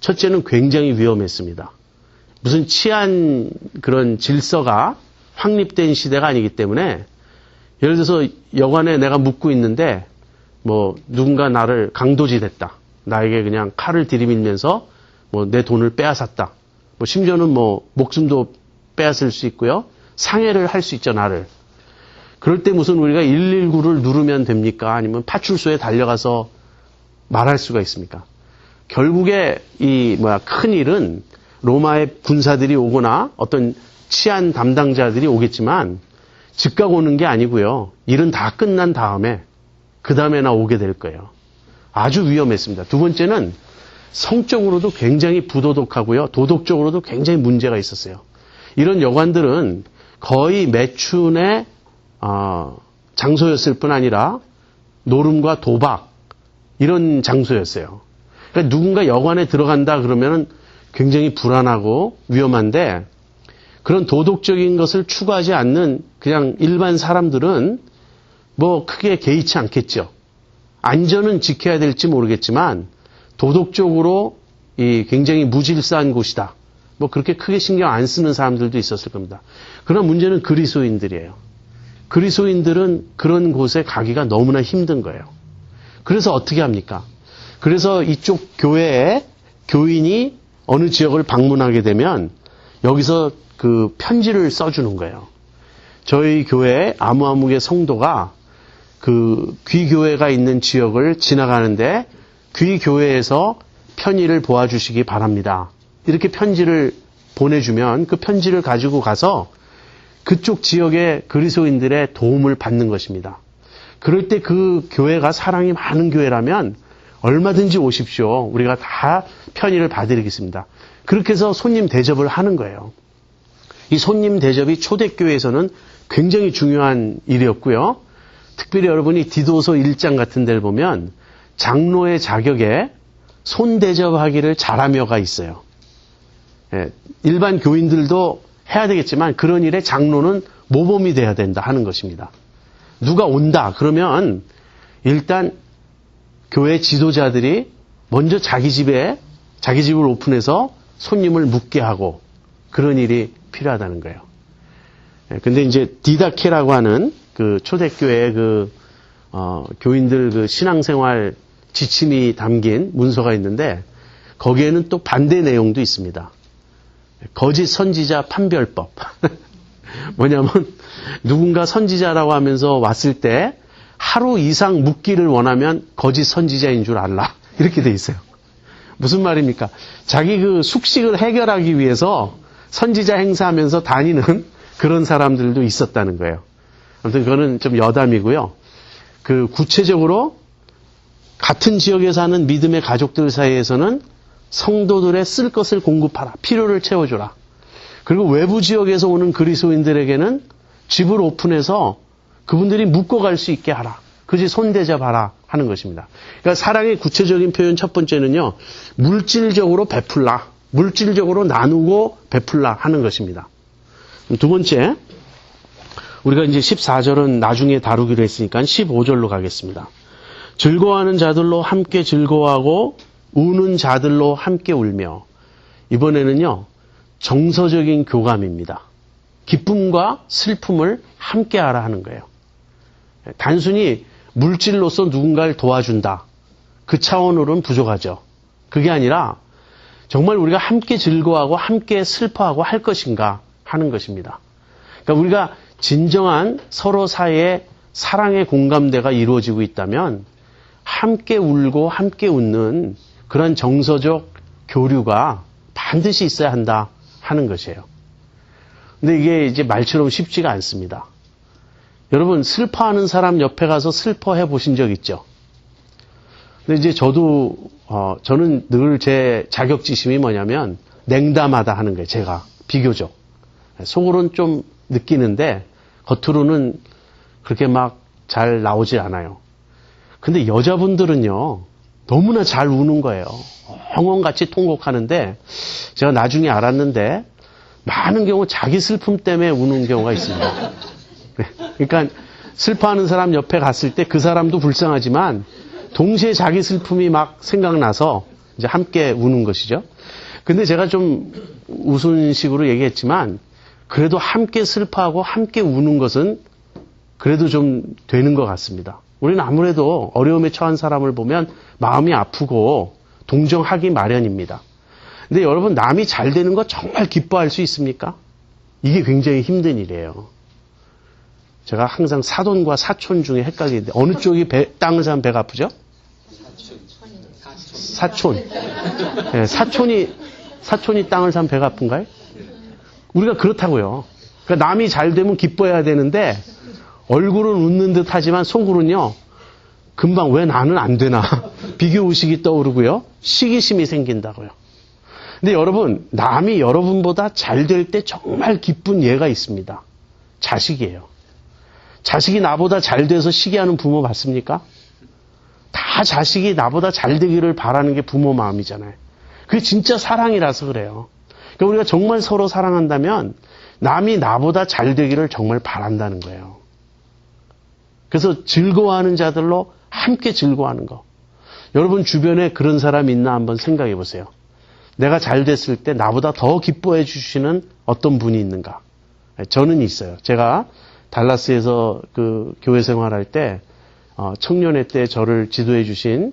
첫째는 굉장히 위험했습니다. 무슨 치안 그런 질서가 확립된 시대가 아니기 때문에 예를 들어서 여관에 내가 묵고 있는데 누군가 나를 강도질했다. 나에게 그냥 칼을 들이밀면서 내 돈을 빼앗았다. 심지어는 목숨도 빼앗을 수 있고요. 상해를 할 수 있죠, 나를. 그럴 때 무슨 우리가 119를 누르면 됩니까? 아니면 파출소에 달려가서 말할 수가 있습니까? 결국에 큰 일은 로마의 군사들이 오거나 어떤 치안 담당자들이 오겠지만 즉각 오는 게 아니고요. 일은 다 끝난 다음에 그 다음에나 오게 될 거예요. 아주 위험했습니다. 두 번째는 성적으로도 굉장히 부도덕하고요. 도덕적으로도 굉장히 문제가 있었어요. 이런 여관들은 거의 매춘의 장소였을 뿐 아니라 노름과 도박 이런 장소였어요. 그러니까 누군가 여관에 들어간다 그러면 굉장히 불안하고 위험한데 그런 도덕적인 것을 추구하지 않는 그냥 일반 사람들은 크게 개의치 않겠죠. 안전은 지켜야 될지 모르겠지만 도덕적으로 굉장히 무질서한 곳이다. 그렇게 크게 신경 안 쓰는 사람들도 있었을 겁니다. 그러나 문제는 그리스도인들이에요. 그리스도인들은 그런 곳에 가기가 너무나 힘든 거예요. 그래서 어떻게 합니까? 그래서 이쪽 교회에 교인이 어느 지역을 방문하게 되면 여기서 편지를 써주는 거예요. 저희 교회 아무아무개 성도가 귀교회가 있는 지역을 지나가는데 귀교회에서 편의를 보아주시기 바랍니다. 이렇게 편지를 보내주면 그 편지를 가지고 가서 그쪽 지역의 그리스도인들의 도움을 받는 것입니다. 그럴 때 그 교회가 사랑이 많은 교회라면 얼마든지 오십시오. 우리가 다 편의를 봐드리겠습니다. 그렇게 해서 손님 대접을 하는 거예요. 이 손님 대접이 초대교회에서는 굉장히 중요한 일이었고요. 특별히 여러분이 디도서 1장 같은 데를 보면 장로의 자격에 손 대접하기를 잘하며가 있어요. 일반 교인들도 해야 되겠지만 그런 일에 장로는 모범이 돼야 된다 하는 것입니다. 누가 온다 그러면 일단 교회 지도자들이 먼저 자기 집을 오픈해서 손님을 묵게 하고 그런 일이 필요하다는 거예요. 근데 이제 디다케라고 하는 초대교회의 교인들 신앙생활 지침이 담긴 문서가 있는데 거기에는 또 반대 내용도 있습니다. 거짓 선지자 판별법. 뭐냐면 누군가 선지자라고 하면서 왔을 때 하루 이상 묵기를 원하면 거짓 선지자인 줄 알라. 이렇게 돼 있어요. 무슨 말입니까? 자기 그 숙식을 해결하기 위해서 선지자 행사하면서 다니는 그런 사람들도 있었다는 거예요. 아무튼 그거는 좀 여담이고요. 그 구체적으로 같은 지역에 사는 믿음의 가족들 사이에서는 성도들의 쓸 것을 공급하라. 필요를 채워줘라. 그리고 외부 지역에서 오는 그리스도인들에게는 집을 오픈해서 그분들이 묶어갈 수 있게 하라. 그지 손대잡아라 하는 것입니다. 그러니까 사랑의 구체적인 표현 첫 번째는요. 물질적으로 베풀라. 물질적으로 나누고 베풀라 하는 것입니다. 두 번째, 우리가 이제 14절은 나중에 다루기로 했으니까 15절로 가겠습니다. 즐거워하는 자들로 함께 즐거워하고 우는 자들로 함께 울며. 이번에는요. 정서적인 교감입니다. 기쁨과 슬픔을 함께 하라 하는 거예요. 단순히 물질로서 누군가를 도와준다. 그 차원으로는 부족하죠. 그게 아니라 정말 우리가 함께 즐거워하고 함께 슬퍼하고 할 것인가 하는 것입니다. 그러니까 우리가 진정한 서로 사이에 사랑의 공감대가 이루어지고 있다면 함께 울고 함께 웃는 그런 정서적 교류가 반드시 있어야 한다 하는 것이에요. 근데 이게 이제 말처럼 쉽지가 않습니다. 여러분 슬퍼하는 사람 옆에 가서 슬퍼해 보신 적 있죠? 근데 이제 저는 늘 제 자격지심이 뭐냐면 냉담하다 하는 거예요. 제가 비교적 속으로는 좀 느끼는데 겉으로는 그렇게 막 잘 나오지 않아요. 근데 여자분들은요 너무나 잘 우는 거예요. 엉엉같이 통곡하는데 제가 나중에 알았는데 많은 경우 자기 슬픔 때문에 우는 경우가 있습니다. 그러니까 슬퍼하는 사람 옆에 갔을 때 그 사람도 불쌍하지만 동시에 자기 슬픔이 막 생각나서 이제 함께 우는 것이죠. 근데 제가 좀 우스운 식으로 얘기했지만 그래도 함께 슬퍼하고 함께 우는 것은 그래도 좀 되는 것 같습니다. 우리는 아무래도 어려움에 처한 사람을 보면 마음이 아프고 동정하기 마련입니다. 근데 여러분 남이 잘 되는 거 정말 기뻐할 수 있습니까? 이게 굉장히 힘든 일이에요. 제가 항상 사돈과 사촌 중에 헷갈리는데 어느 쪽이 땅을 사면 배가 아프죠? 사촌. 네, 사촌이 땅을 사면 배가 아픈가요? 우리가 그렇다고요. 그러니까 남이 잘 되면 기뻐해야 되는데 얼굴은 웃는 듯 하지만 속으로는요. 금방 왜 나는 안 되나. 비교의식이 떠오르고요. 시기심이 생긴다고요. 근데 여러분 남이 여러분보다 잘 될 때 정말 기쁜 예가 있습니다. 자식이에요. 자식이 나보다 잘 돼서 시기하는 부모 봤습니까? 다 자식이 나보다 잘 되기를 바라는 게 부모 마음이잖아요. 그게 진짜 사랑이라서 그래요. 그러니까 우리가 정말 서로 사랑한다면 남이 나보다 잘 되기를 정말 바란다는 거예요. 그래서 즐거워하는 자들로 함께 즐거워하는 거. 여러분 주변에 그런 사람 있나 한번 생각해 보세요. 내가 잘 됐을 때 나보다 더 기뻐해 주시는 어떤 분이 있는가? 저는 있어요. 제가 달라스에서 그 교회 생활할 때 청년회 때 저를 지도해 주신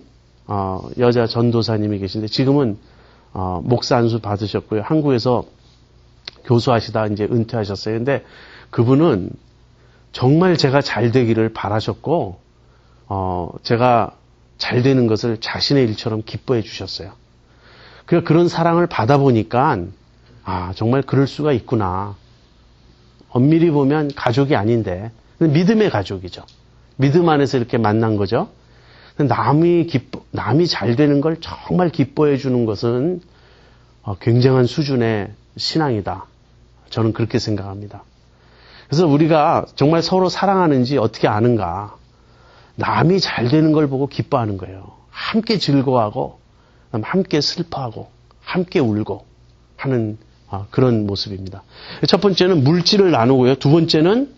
여자 전도사님이 계신데 지금은 목사 안수 받으셨고요. 한국에서 교수하시다 이제 은퇴하셨어요. 근데 그분은 정말 제가 잘 되기를 바라셨고 제가 잘 되는 것을 자신의 일처럼 기뻐해 주셨어요. 그런 사랑을 받아보니까 정말 그럴 수가 있구나. 엄밀히 보면 가족이 아닌데 믿음의 가족이죠. 믿음 안에서 이렇게 만난 거죠. 남이 잘 되는 걸 정말 기뻐해 주는 것은 굉장한 수준의 신앙이다. 저는 그렇게 생각합니다. 그래서 우리가 정말 서로 사랑하는지 어떻게 아는가. 남이 잘 되는 걸 보고 기뻐하는 거예요. 함께 즐거워하고 함께 슬퍼하고 함께 울고 하는 그런 모습입니다. 첫 번째는 물질을 나누고요. 두 번째는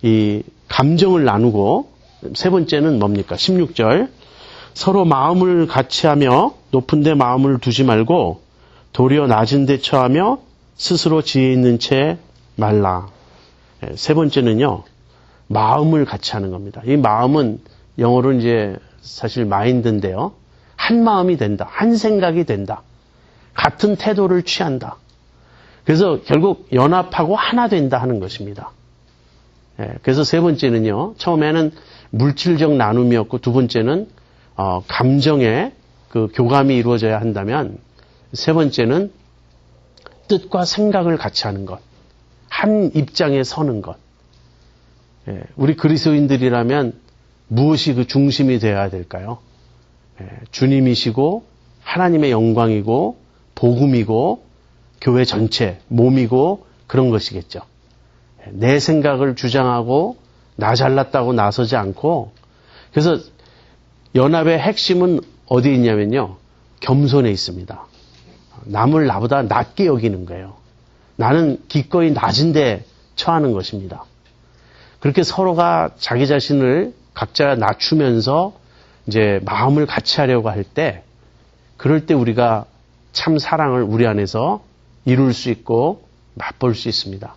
이 감정을 나누고 세 번째는 뭡니까? 16절 서로 마음을 같이 하며 높은 데 마음을 두지 말고 도리어 낮은 데 처하며 스스로 지혜 있는 채 말라. 세 번째는요. 마음을 같이 하는 겁니다. 이 마음은 영어로 이제 사실 마인드인데요. 한 마음이 된다. 한 생각이 된다. 같은 태도를 취한다. 그래서 결국 연합하고 하나 된다 하는 것입니다. 그래서 세 번째는요. 처음에는 물질적 나눔이었고 두 번째는 감정의 그 교감이 이루어져야 한다면 세 번째는 뜻과 생각을 같이 하는 것. 한 입장에 서는 것. 우리 그리스도인들이라면 무엇이 그 중심이 되어야 될까요? 주님이시고 하나님의 영광이고 복음이고 교회 전체, 몸이고 그런 것이겠죠. 내 생각을 주장하고 나 잘났다고 나서지 않고 그래서 연합의 핵심은 어디에 있냐면요. 겸손에 있습니다. 남을 나보다 낮게 여기는 거예요. 나는 기꺼이 낮은데 처하는 것입니다. 그렇게 서로가 자기 자신을 각자 낮추면서 이제 마음을 같이 하려고 할 때 그럴 때 우리가 참 사랑을 우리 안에서 이룰 수 있고 맛볼 수 있습니다.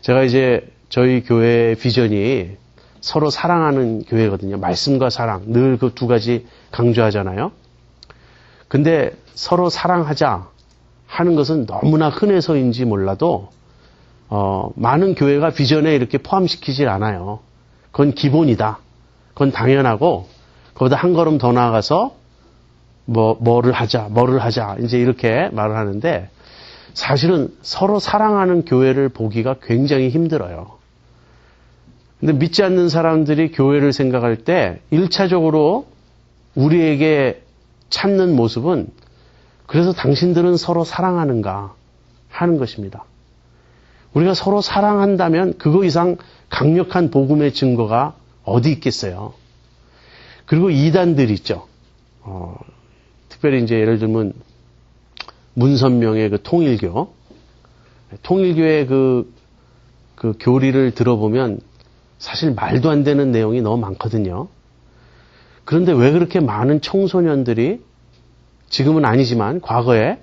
제가 이제 저희 교회의 비전이 서로 사랑하는 교회거든요. 말씀과 사랑. 늘 그 두 가지 강조하잖아요. 근데 서로 사랑하자 하는 것은 너무나 흔해서인지 몰라도 많은 교회가 비전에 이렇게 포함시키질 않아요. 그건 기본이다. 그건 당연하고 거기다 한 걸음 더 나아가서 뭐를 하자 이제 이렇게 말을 하는데 사실은 서로 사랑하는 교회를 보기가 굉장히 힘들어요. 근데 믿지 않는 사람들이 교회를 생각할 때 1차적으로 우리에게 찾는 모습은 그래서 당신들은 서로 사랑하는가 하는 것입니다. 우리가 서로 사랑한다면 그거 이상 강력한 복음의 증거가 어디 있겠어요. 그리고 이단들 있죠. 특별히 이제 예를 들면 문선명의 그 통일교의 그 교리를 들어보면 사실 말도 안 되는 내용이 너무 많거든요. 그런데 왜 그렇게 많은 청소년들이 지금은 아니지만 과거에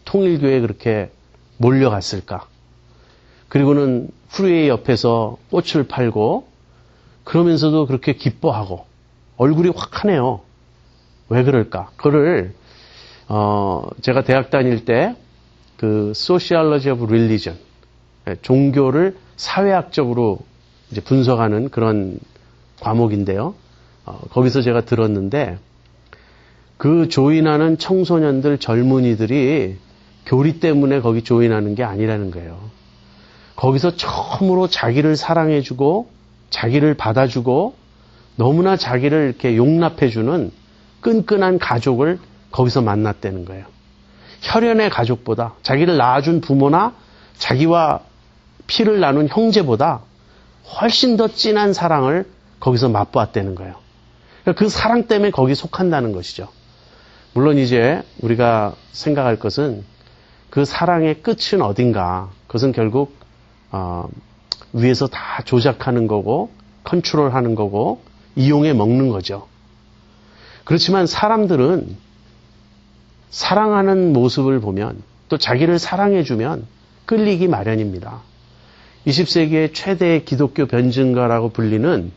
통일교에 그렇게 몰려갔을까? 그리고는 프리웨이 옆에서 꽃을 팔고 그러면서도 그렇게 기뻐하고 얼굴이 확하네요. 왜 그럴까? 그거를 제가 대학 다닐 때 그 Sociology of Religion, 종교를 사회학적으로 이제 분석하는 그런 과목인데요. 거기서 제가 들었는데 그 조인하는 청소년들, 젊은이들이 교리 때문에 거기 조인하는 게 아니라는 거예요. 거기서 처음으로 자기를 사랑해주고 자기를 받아주고 너무나 자기를 이렇게 용납해주는 끈끈한 가족을 거기서 만났다는 거예요. 혈연의 가족보다 자기를 낳아준 부모나 자기와 피를 나눈 형제보다 훨씬 더 진한 사랑을 거기서 맛보았다는 거예요. 그 사랑 때문에 거기 속한다는 것이죠. 물론 이제 우리가 생각할 것은 그 사랑의 끝은 어딘가. 그것은 결국 위에서 다 조작하는 거고 컨트롤하는 거고 이용해 먹는 거죠. 그렇지만 사람들은 사랑하는 모습을 보면 또 자기를 사랑해주면 끌리기 마련입니다. 20세기의 최대의 기독교 변증가라고 불리는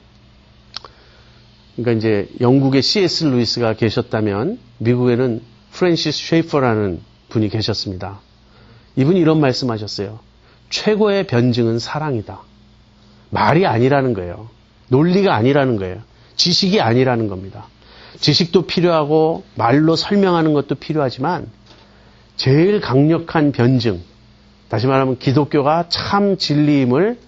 그러니까 이제 영국의 C.S. 루이스가 계셨다면 미국에는 프랜시스 쉐이퍼라는 분이 계셨습니다. 이분이 이런 말씀하셨어요. 최고의 변증은 사랑이다. 말이 아니라는 거예요. 논리가 아니라는 거예요. 지식이 아니라는 겁니다. 지식도 필요하고 말로 설명하는 것도 필요하지만 제일 강력한 변증, 다시 말하면 기독교가 참 진리임을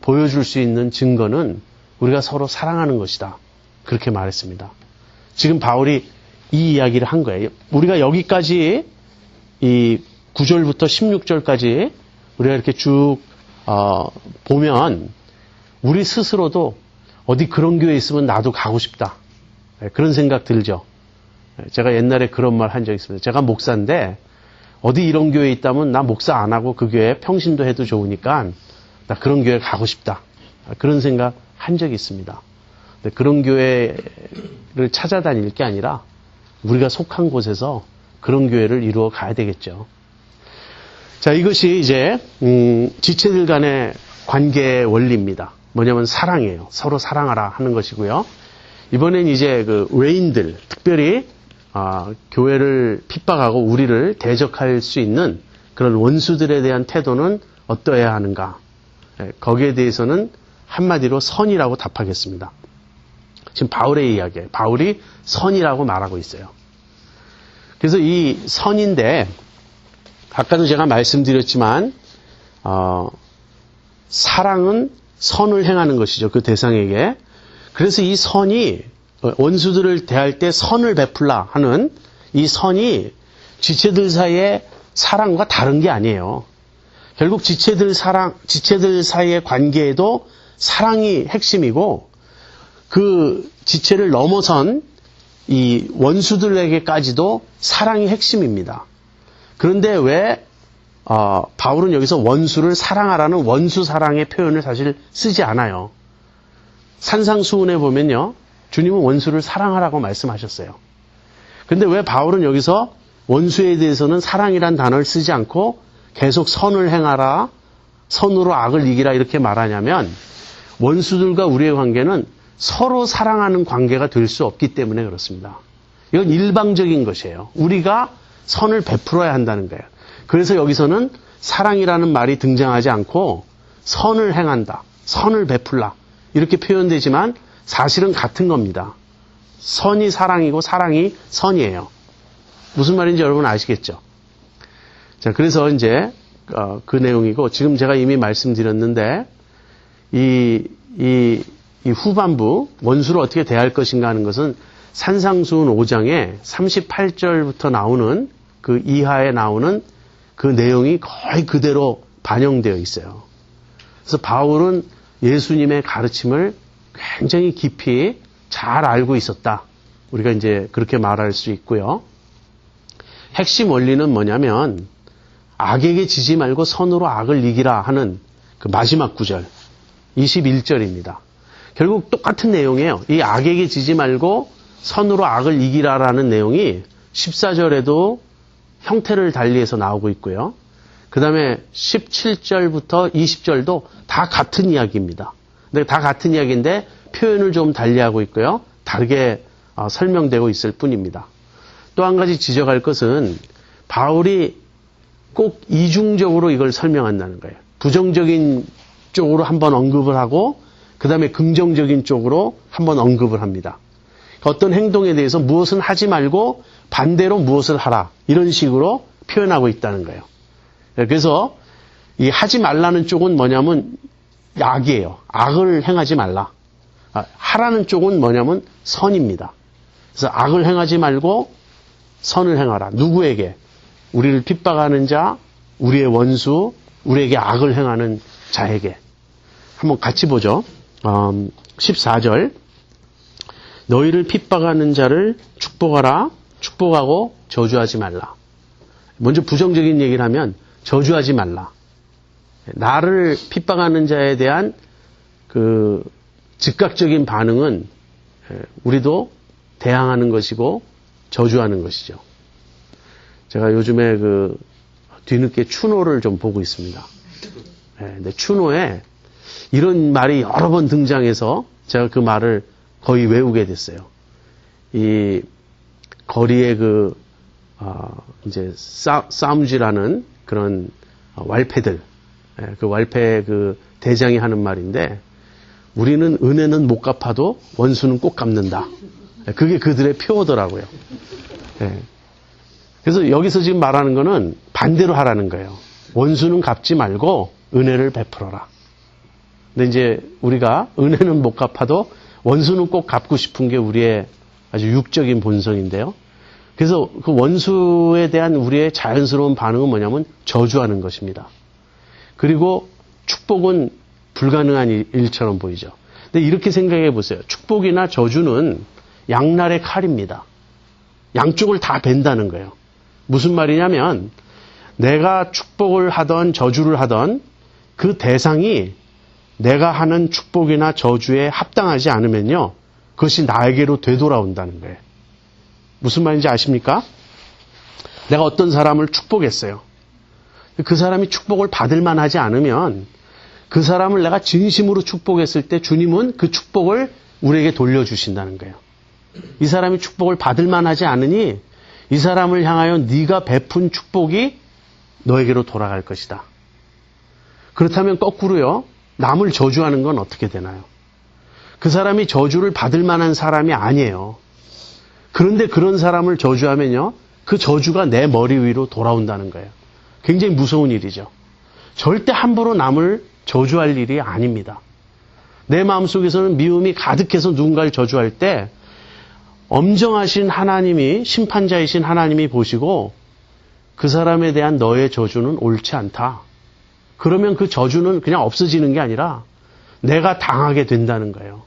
보여줄 수 있는 증거는 우리가 서로 사랑하는 것이다. 그렇게 말했습니다. 지금 바울이 이 이야기를 한 거예요. 우리가 여기까지 이 9절부터 16절까지 우리가 이렇게 쭉 보면 우리 스스로도 어디 그런 교회 있으면 나도 가고 싶다. 그런 생각 들죠. 제가 옛날에 그런 말 한 적 있습니다. 제가 목사인데 어디 이런 교회 있다면 나 목사 안 하고 그 교회 평신도 해도 좋으니까 나 그런 교회 가고 싶다. 그런 생각 한 적이 있습니다. 근데 그런 교회를 찾아다닐 게 아니라 우리가 속한 곳에서 그런 교회를 이루어 가야 되겠죠. 자, 이것이 이제 지체들 간의 관계의 원리입니다. 뭐냐면 사랑이에요. 서로 사랑하라 하는 것이고요. 이번엔 이제 그 외인들, 특별히 교회를 핍박하고 우리를 대적할 수 있는 그런 원수들에 대한 태도는 어떠해야 하는가? 거기에 대해서는 한마디로 선이라고 답하겠습니다. 지금 바울의 이야기예요. 바울이 선이라고 말하고 있어요. 그래서 이 선인데 아까도 제가 말씀드렸지만 사랑은 선을 행하는 것이죠. 그 대상에게. 그래서 이 선이 원수들을 대할 때 선을 베풀라 하는 이 선이 지체들 사이의 사랑과 다른 게 아니에요. 결국 지체들 사이의 관계에도 사랑이 핵심이고 그 지체를 넘어선 이 원수들에게까지도 사랑이 핵심입니다. 그런데 왜 바울은 여기서 원수를 사랑하라는 원수 사랑의 표현을 사실 쓰지 않아요. 산상수훈에 보면요. 주님은 원수를 사랑하라고 말씀하셨어요. 그런데 왜 바울은 여기서 원수에 대해서는 사랑이란 단어를 쓰지 않고 계속 선을 행하라, 선으로 악을 이기라 이렇게 말하냐면 원수들과 우리의 관계는 서로 사랑하는 관계가 될 수 없기 때문에 그렇습니다. 이건 일방적인 것이에요. 우리가 선을 베풀어야 한다는 거예요. 그래서 여기서는 사랑이라는 말이 등장하지 않고 선을 행한다, 선을 베풀라 이렇게 표현되지만 사실은 같은 겁니다. 선이 사랑이고 사랑이 선이에요. 무슨 말인지 여러분 아시겠죠? 자, 그래서 이제 그 내용이고 지금 제가 이미 말씀드렸는데 이 후반부 원수를 어떻게 대할 것인가 하는 것은 산상수훈 5장에 38절부터 나오는 그 이하에 나오는 그 내용이 거의 그대로 반영되어 있어요. 그래서 바울은 예수님의 가르침을 굉장히 깊이 잘 알고 있었다. 우리가 이제 그렇게 말할 수 있고요. 핵심 원리는 뭐냐면 악에게 지지 말고 선으로 악을 이기라 하는 그 마지막 구절 21절입니다. 결국 똑같은 내용이에요. 이 악에게 지지 말고 선으로 악을 이기라라는 내용이 14절에도 형태를 달리해서 나오고 있고요. 그 다음에 17절부터 20절도 다 같은 이야기입니다. 근데 다 같은 이야기인데 표현을 좀 달리하고 있고요. 다르게 설명되고 있을 뿐입니다. 또 한 가지 지적할 것은 바울이 꼭 이중적으로 이걸 설명한다는 거예요. 부정적인 쪽으로 한번 언급을 하고 그 다음에 긍정적인 쪽으로 한번 언급을 합니다. 어떤 행동에 대해서 무엇은 하지 말고 반대로 무엇을 하라 이런 식으로 표현하고 있다는 거예요. 그래서 이 하지 말라는 쪽은 뭐냐면 악이에요. 악을 행하지 말라. 하라는 쪽은 뭐냐면 선입니다. 그래서 악을 행하지 말고 선을 행하라. 누구에게? 우리를 핍박하는 자, 우리의 원수, 우리에게 악을 행하는 자에게. 한번 같이 보죠. 14절. 너희를 핍박하는 자를 축복하라. 축복하고 저주하지 말라. 먼저 부정적인 얘기를 하면 저주하지 말라. 나를 핍박하는 자에 대한 그 즉각적인 반응은 우리도 대항하는 것이고 저주하는 것이죠. 제가 요즘에 그 뒤늦게 추노를 좀 보고 있습니다. 근데 추노에 이런 말이 여러 번 등장해서 제가 그 말을 거의 외우게 됐어요. 이 거리에 이제 싸움질하는 그런 왈패들, 그 왈패 그 대장이 하는 말인데 우리는 은혜는 못 갚아도 원수는 꼭 갚는다. 그게 그들의 표어더라고요. 그래서 여기서 지금 말하는 거는 반대로 하라는 거예요. 원수는 갚지 말고 은혜를 베풀어라. 근데 이제 우리가 은혜는 못 갚아도 원수는 꼭 갚고 싶은 게 우리의 아주 육적인 본성인데요. 그래서 그 원수에 대한 우리의 자연스러운 반응은 뭐냐면 저주하는 것입니다. 그리고 축복은 불가능한 일처럼 보이죠. 근데 이렇게 생각해 보세요. 축복이나 저주는 양날의 칼입니다. 양쪽을 다 벤다는 거예요. 무슨 말이냐면 내가 축복을 하던 저주를 하던 그 대상이 내가 하는 축복이나 저주에 합당하지 않으면요. 그것이 나에게로 되돌아온다는 거예요. 무슨 말인지 아십니까? 내가 어떤 사람을 축복했어요. 그 사람이 축복을 받을 만하지 않으면 그 사람을 내가 진심으로 축복했을 때 주님은 그 축복을 우리에게 돌려주신다는 거예요. 이 사람이 축복을 받을 만하지 않으니 이 사람을 향하여 네가 베푼 축복이 너에게로 돌아갈 것이다. 그렇다면 거꾸로요. 남을 저주하는 건 어떻게 되나요? 그 사람이 저주를 받을 만한 사람이 아니에요. 그런데 그런 사람을 저주하면요, 그 저주가 내 머리 위로 돌아온다는 거예요. 굉장히 무서운 일이죠. 절대 함부로 남을 저주할 일이 아닙니다. 내 마음속에서는 미움이 가득해서 누군가를 저주할 때 엄정하신 하나님이, 심판자이신 하나님이 보시고 그 사람에 대한 너의 저주는 옳지 않다. 그러면 그 저주는 그냥 없어지는 게 아니라 내가 당하게 된다는 거예요.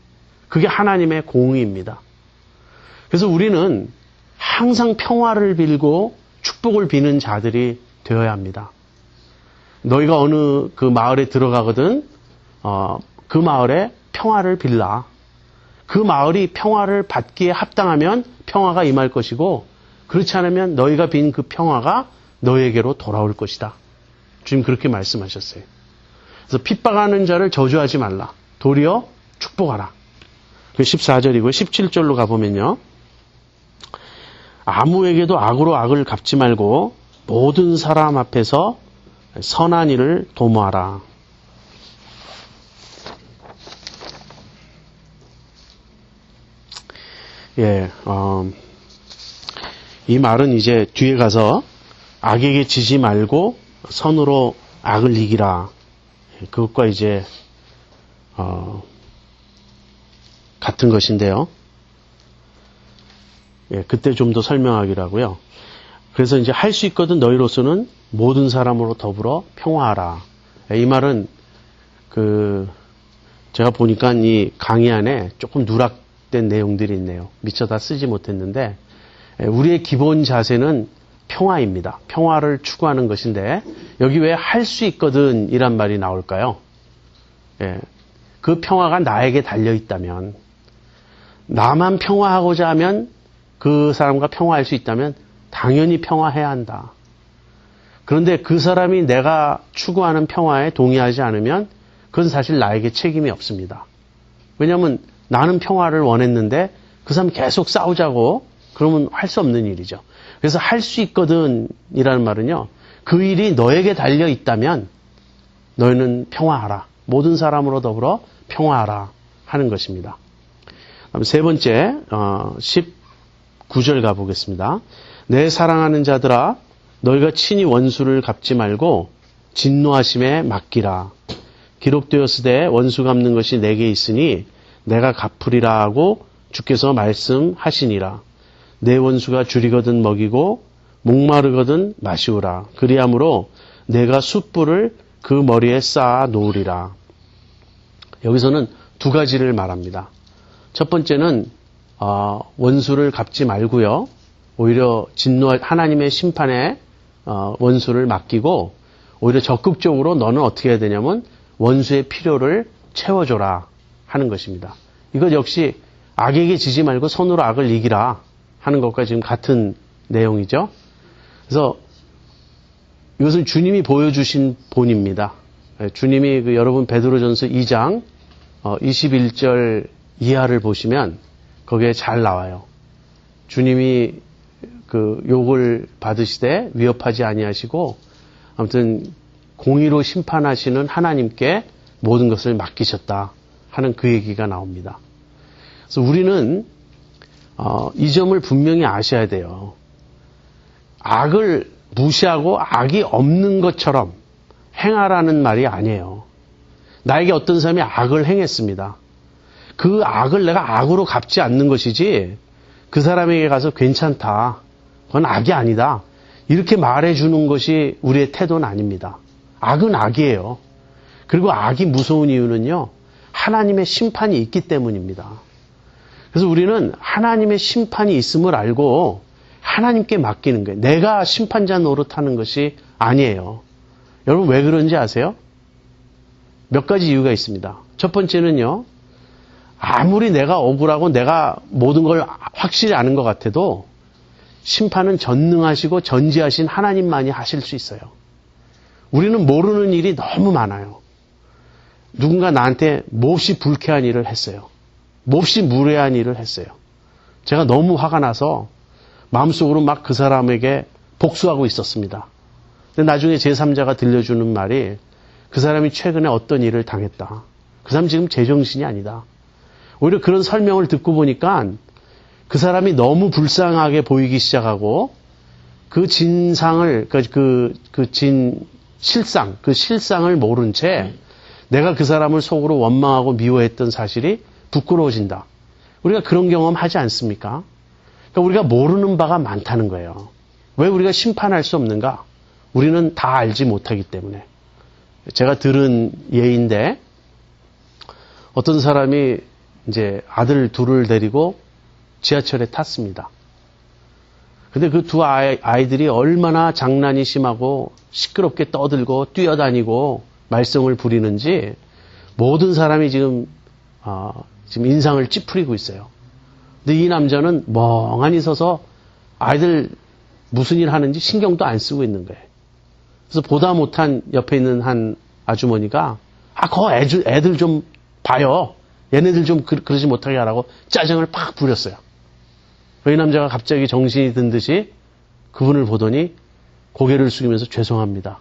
그게 하나님의 공의입니다. 그래서 우리는 항상 평화를 빌고 축복을 비는 자들이 되어야 합니다. 너희가 어느 그 마을에 들어가거든 그 마을에 평화를 빌라. 그 마을이 평화를 받기에 합당하면 평화가 임할 것이고 그렇지 않으면 너희가 빈 그 평화가 너희에게로 돌아올 것이다. 주님 그렇게 말씀하셨어요. 그래서 핍박하는 자를 저주하지 말라. 도리어 축복하라. 14절이고 17절로 가보면요. 아무에게도 악으로 악을 갚지 말고 모든 사람 앞에서 선한 일을 도모하라. 예, 이 말은 이제 뒤에 가서 악에게 지지 말고 선으로 악을 이기라. 그것과 이제 같은 것인데요. 예, 그때 좀 더 설명하기로 하고요. 그래서 이제 할 수 있거든 너희로서는 모든 사람으로 더불어 평화하라. 이 말은 제가 보니까 이 강의 안에 조금 누락된 내용들이 있네요. 미처 다 쓰지 못했는데 우리의 기본 자세는 평화입니다. 평화를 추구하는 것인데 여기 왜 할 수 있거든 이란 말이 나올까요? 예, 그 평화가 나에게 달려있다면 나만 평화하고자 하면 그 사람과 평화할 수 있다면 당연히 평화해야 한다. 그런데 그 사람이 내가 추구하는 평화에 동의하지 않으면 그건 사실 나에게 책임이 없습니다. 왜냐하면 나는 평화를 원했는데 그 사람이 계속 싸우자고 그러면 할 수 없는 일이죠. 그래서 할 수 있거든 이라는 말은요. 그 일이 너에게 달려있다면 너희는 평화하라. 모든 사람으로 더불어 평화하라 하는 것입니다. 세 번째 19절 가보겠습니다. 내 사랑하는 자들아 너희가 친히 원수를 갚지 말고 진노하심에 맡기라. 기록되었으되 원수 갚는 것이 내게 있으니 내가 갚으리라 하고 주께서 말씀하시니라. 내 원수가 줄이거든 먹이고 목마르거든 마시우라. 그리함으로 내가 숯불을 그 머리에 쌓아 놓으리라. 여기서는 두 가지를 말합니다. 첫 번째는 원수를 갚지 말고요. 오히려 하나님의 심판에 원수를 맡기고 오히려 적극적으로 너는 어떻게 해야 되냐면 원수의 필요를 채워줘라 하는 것입니다. 이것 역시 악에게 지지 말고 선으로 악을 이기라 하는 것과 지금 같은 내용이죠. 그래서 이것은 주님이 보여주신 본입니다. 주님이 여러분 베드로전서 2장 21절 이하를 보시면 거기에 잘 나와요. 주님이 욕을 받으시되 위협하지 아니하시고 아무튼 공의로 심판하시는 하나님께 모든 것을 맡기셨다 하는 그 얘기가 나옵니다. 그래서 우리는 이 점을 분명히 아셔야 돼요. 악을 무시하고 악이 없는 것처럼 행하라는 말이 아니에요. 나에게 어떤 사람이 악을 행했습니다. 그 악을 내가 악으로 갚지 않는 것이지 그 사람에게 가서 괜찮다. 그건 악이 아니다. 이렇게 말해주는 것이 우리의 태도는 아닙니다. 악은 악이에요. 그리고 악이 무서운 이유는요. 하나님의 심판이 있기 때문입니다. 그래서 우리는 하나님의 심판이 있음을 알고 하나님께 맡기는 거예요. 내가 심판자 노릇하는 것이 아니에요. 여러분 왜 그런지 아세요? 몇 가지 이유가 있습니다. 첫 번째는요. 아무리 내가 억울하고 내가 모든 걸 확실히 아는 것 같아도 심판은 전능하시고 전지하신 하나님만이 하실 수 있어요. 우리는 모르는 일이 너무 많아요. 누군가 나한테 몹시 불쾌한 일을 했어요. 몹시 무례한 일을 했어요. 제가 너무 화가 나서 마음속으로 막 그 사람에게 복수하고 있었습니다. 근데 나중에 제3자가 들려주는 말이 그 사람이 최근에 어떤 일을 당했다. 그 사람 지금 제정신이 아니다. 오히려 그런 설명을 듣고 보니까 그 사람이 너무 불쌍하게 보이기 시작하고 그 진상을, 실상을 모른 채 내가 그 사람을 속으로 원망하고 미워했던 사실이 부끄러워진다. 우리가 그런 경험 하지 않습니까? 그러니까 우리가 모르는 바가 많다는 거예요. 왜 우리가 심판할 수 없는가? 우리는 다 알지 못하기 때문에. 제가 들은 예인데 어떤 사람이 이제 아들 둘을 데리고 지하철에 탔습니다. 근데 그 두 아이들이 얼마나 장난이 심하고 시끄럽게 떠들고 뛰어다니고 말썽을 부리는지 모든 사람이 지금 인상을 찌푸리고 있어요. 근데 이 남자는 멍하니 서서 아이들 무슨 일 하는지 신경도 안 쓰고 있는 거예요. 그래서 보다 못한 옆에 있는 한 아주머니가 애들 좀 봐요. 얘네들 좀 그러지 못하게 하라고 짜증을 팍 부렸어요. 이 남자가 갑자기 정신이 든 듯이 그분을 보더니 고개를 숙이면서 죄송합니다.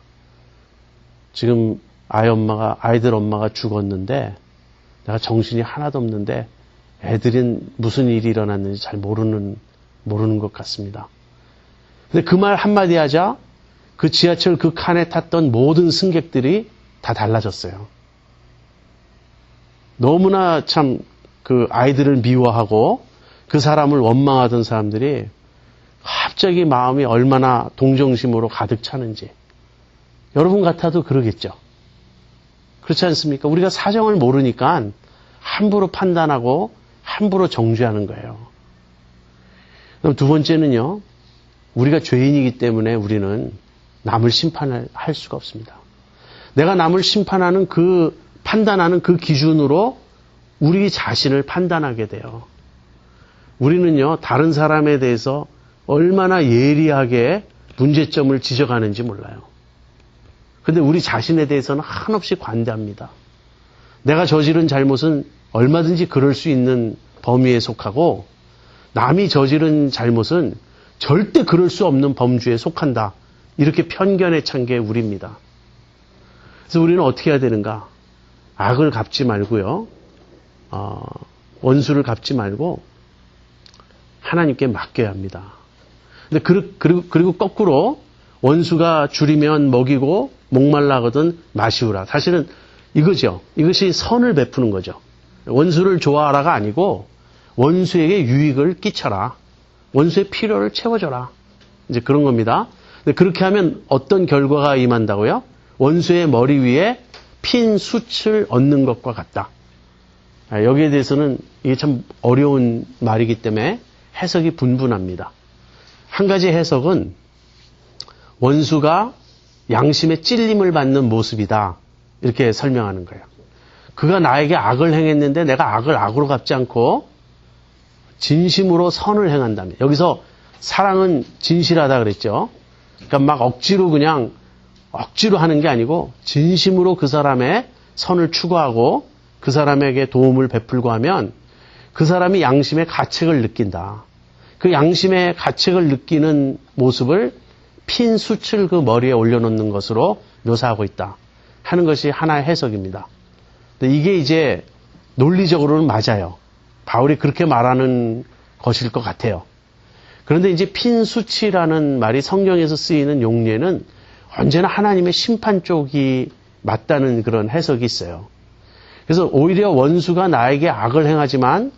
지금 아이들 엄마가 죽었는데 내가 정신이 하나도 없는데 애들은 무슨 일이 일어났는지 잘 모르는 것 같습니다. 근데 그 말 한마디 하자 그 지하철 그 칸에 탔던 모든 승객들이 다 달라졌어요. 너무나 참 그 아이들을 미워하고 그 사람을 원망하던 사람들이 갑자기 마음이 얼마나 동정심으로 가득 차는지. 여러분 같아도 그러겠죠. 그렇지 않습니까? 우리가 사정을 모르니까 함부로 판단하고 함부로 정죄하는 거예요. 그럼 두 번째는요. 우리가 죄인이기 때문에 우리는 남을 심판할 수가 없습니다. 내가 남을 심판하는 판단하는 그 기준으로 우리 자신을 판단하게 돼요. 우리는요, 다른 사람에 대해서 얼마나 예리하게 문제점을 지적하는지 몰라요. 근데 우리 자신에 대해서는 한없이 관대합니다. 내가 저지른 잘못은 얼마든지 그럴 수 있는 범위에 속하고 남이 저지른 잘못은 절대 그럴 수 없는 범주에 속한다. 이렇게 편견에 찬 게 우리입니다. 그래서 우리는 어떻게 해야 되는가? 악을 갚지 말고요. 원수를 갚지 말고 하나님께 맡겨야 합니다. 근데 그리고 거꾸로 원수가 줄이면 먹이고 목말라 하거든 마시우라. 사실은 이거죠. 이것이 선을 베푸는 거죠. 원수를 좋아하라가 아니고 원수에게 유익을 끼쳐라. 원수의 필요를 채워줘라. 이제 그런 겁니다. 근데 그렇게 하면 어떤 결과가 임한다고요? 원수의 머리 위에 핀 숯을 얻는 것과 같다. 여기에 대해서는 이게 참 어려운 말이기 때문에 해석이 분분합니다. 한 가지 해석은 원수가 양심의 찔림을 받는 모습이다. 이렇게 설명하는 거예요. 그가 나에게 악을 행했는데 내가 악을 악으로 갚지 않고 진심으로 선을 행한다면. 여기서 사랑은 진실하다 그랬죠. 그러니까 막 억지로 하는 게 아니고 진심으로 그 사람의 선을 추구하고 그 사람에게 도움을 베풀고 하면 그 사람이 양심의 가책을 느낀다. 그 양심의 가책을 느끼는 모습을 핀 숯을 그 머리에 올려놓는 것으로 묘사하고 있다 하는 것이 하나의 해석입니다. 근데 이게 이제 논리적으로는 맞아요. 바울이 그렇게 말하는 것일 것 같아요. 그런데 이제 핀 숯이라는 말이 성경에서 쓰이는 용례는 언제나 하나님의 심판 쪽이 맞다는 그런 해석이 있어요. 그래서 오히려 원수가 나에게 악을 행하지만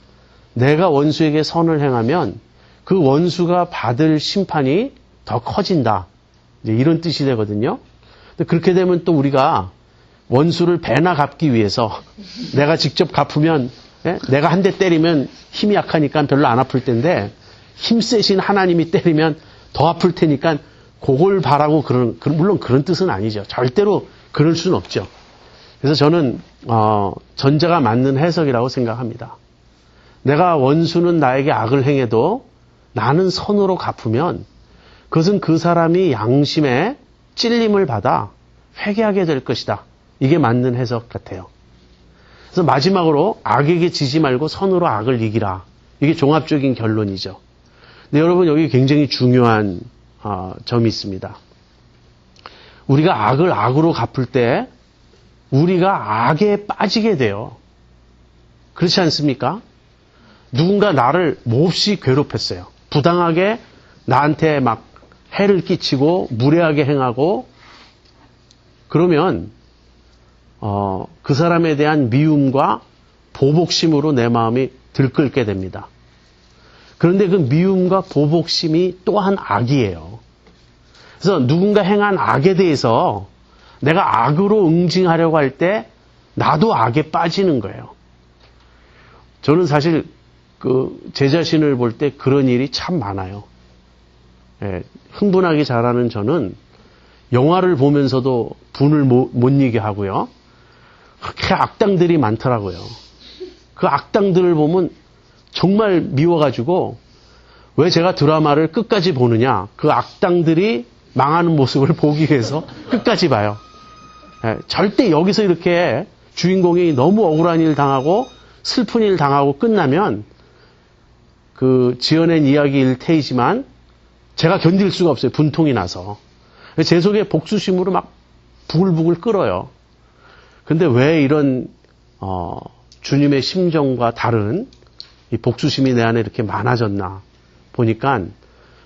내가 원수에게 선을 행하면 그 원수가 받을 심판이 더 커진다. 이런 뜻이 되거든요. 근데 그렇게 되면 또 우리가 원수를 배나 갚기 위해서 내가 직접 갚으면 내가 한 대 때리면 힘이 약하니까 별로 안 아플 텐데 힘 세신 하나님이 때리면 더 아플 테니까 그걸 바라고 물론 그런 뜻은 아니죠. 절대로 그럴 수는 없죠. 그래서 저는 전자가 맞는 해석이라고 생각합니다. 내가 원수는 나에게 악을 행해도 나는 선으로 갚으면 그것은 그 사람이 양심에 찔림을 받아 회개하게 될 것이다. 이게 맞는 해석 같아요. 그래서 마지막으로 악에게 지지 말고 선으로 악을 이기라. 이게 종합적인 결론이죠. 근데 여러분 여기 굉장히 중요한 점이 있습니다. 우리가 악을 악으로 갚을 때 우리가 악에 빠지게 돼요. 그렇지 않습니까? 누군가 나를 몹시 괴롭혔어요. 부당하게 나한테 막 해를 끼치고 무례하게 행하고 그러면 그 사람에 대한 미움과 보복심으로 내 마음이 들끓게 됩니다. 그런데 그 미움과 보복심이 또한 악이에요. 그래서 누군가 행한 악에 대해서 내가 악으로 응징하려고 할 때 나도 악에 빠지는 거예요. 저는 사실 제 자신을 볼 때 그런 일이 참 많아요. 예, 흥분하기 잘하는 저는 영화를 보면서도 분을 못 이게 하고요. 그렇게 악당들이 많더라고요. 그 악당들을 보면 정말 미워가지고 왜 제가 드라마를 끝까지 보느냐. 그 악당들이 망하는 모습을 보기 위해서 끝까지 봐요. 예, 절대 여기서 이렇게 주인공이 너무 억울한 일 당하고 슬픈 일 당하고 끝나면 그 지어낸 이야기일 테이지만 제가 견딜 수가 없어요. 분통이 나서. 제 속에 복수심으로 막 부글부글 끓어요. 근데 왜 이런 주님의 심정과 다른 이 복수심이 내 안에 이렇게 많아졌나 보니까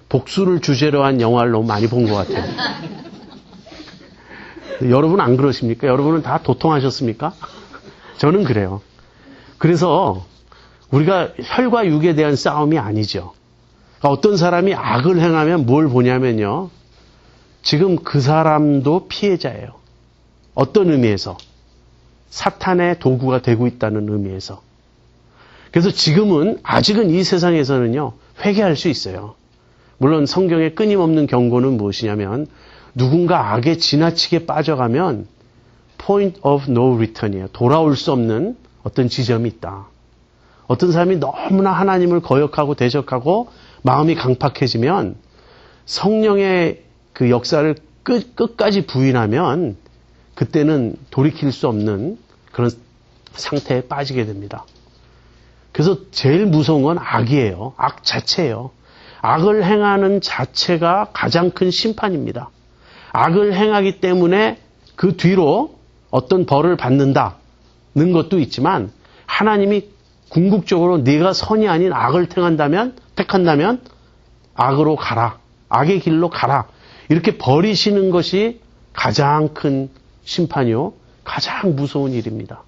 복수를 주제로 한 영화를 너무 많이 본 것 같아요. 여러분 안 그러십니까? 여러분은 다 도통하셨습니까? 저는 그래요. 그래서 우리가 혈과 육에 대한 싸움이 아니죠. 그러니까 어떤 사람이 악을 행하면 뭘 보냐면요. 지금 그 사람도 피해자예요. 어떤 의미에서? 사탄의 도구가 되고 있다는 의미에서. 그래서 지금은 아직은 이 세상에서는요. 회개할 수 있어요. 물론 성경의 끊임없는 경고는 무엇이냐면 누군가 악에 지나치게 빠져가면 point of no return이에요. 돌아올 수 없는 어떤 지점이 있다. 어떤 사람이 너무나 하나님을 거역하고 대적하고 마음이 강팍해지면 성령의 그 역사를 끝까지 부인하면 그때는 돌이킬 수 없는 그런 상태에 빠지게 됩니다. 그래서 제일 무서운 건 악이에요. 악 자체예요. 악을 행하는 자체가 가장 큰 심판입니다. 악을 행하기 때문에 그 뒤로 어떤 벌을 받는다는 것도 있지만 하나님이 궁극적으로 네가 선이 아닌 악을 택한다면 악으로 가라. 악의 길로 가라. 이렇게 버리시는 것이 가장 큰 심판이요. 가장 무서운 일입니다.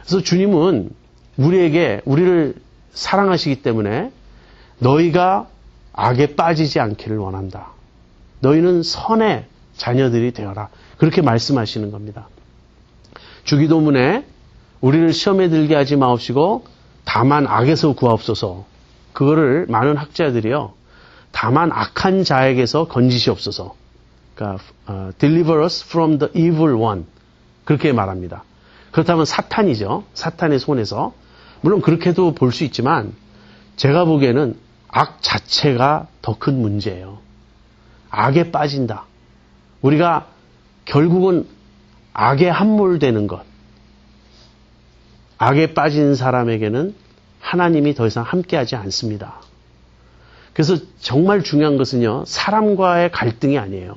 그래서 주님은 우리를 사랑하시기 때문에 너희가 악에 빠지지 않기를 원한다. 너희는 선의 자녀들이 되어라. 그렇게 말씀하시는 겁니다. 주기도문에 우리를 시험에 들게 하지 마옵시고 다만 악에서 구하옵소서. 그거를 많은 학자들이요. 다만 악한 자에게서 건지시옵소서. 그러니까 deliver us from the evil one. 그렇게 말합니다. 그렇다면 사탄이죠. 사탄의 손에서. 물론 그렇게도 볼 수 있지만 제가 보기에는 악 자체가 더 큰 문제예요. 악에 빠진다. 우리가 결국은 악에 함몰되는 것. 악에 빠진 사람에게는 하나님이 더 이상 함께하지 않습니다. 그래서 정말 중요한 것은요. 사람과의 갈등이 아니에요.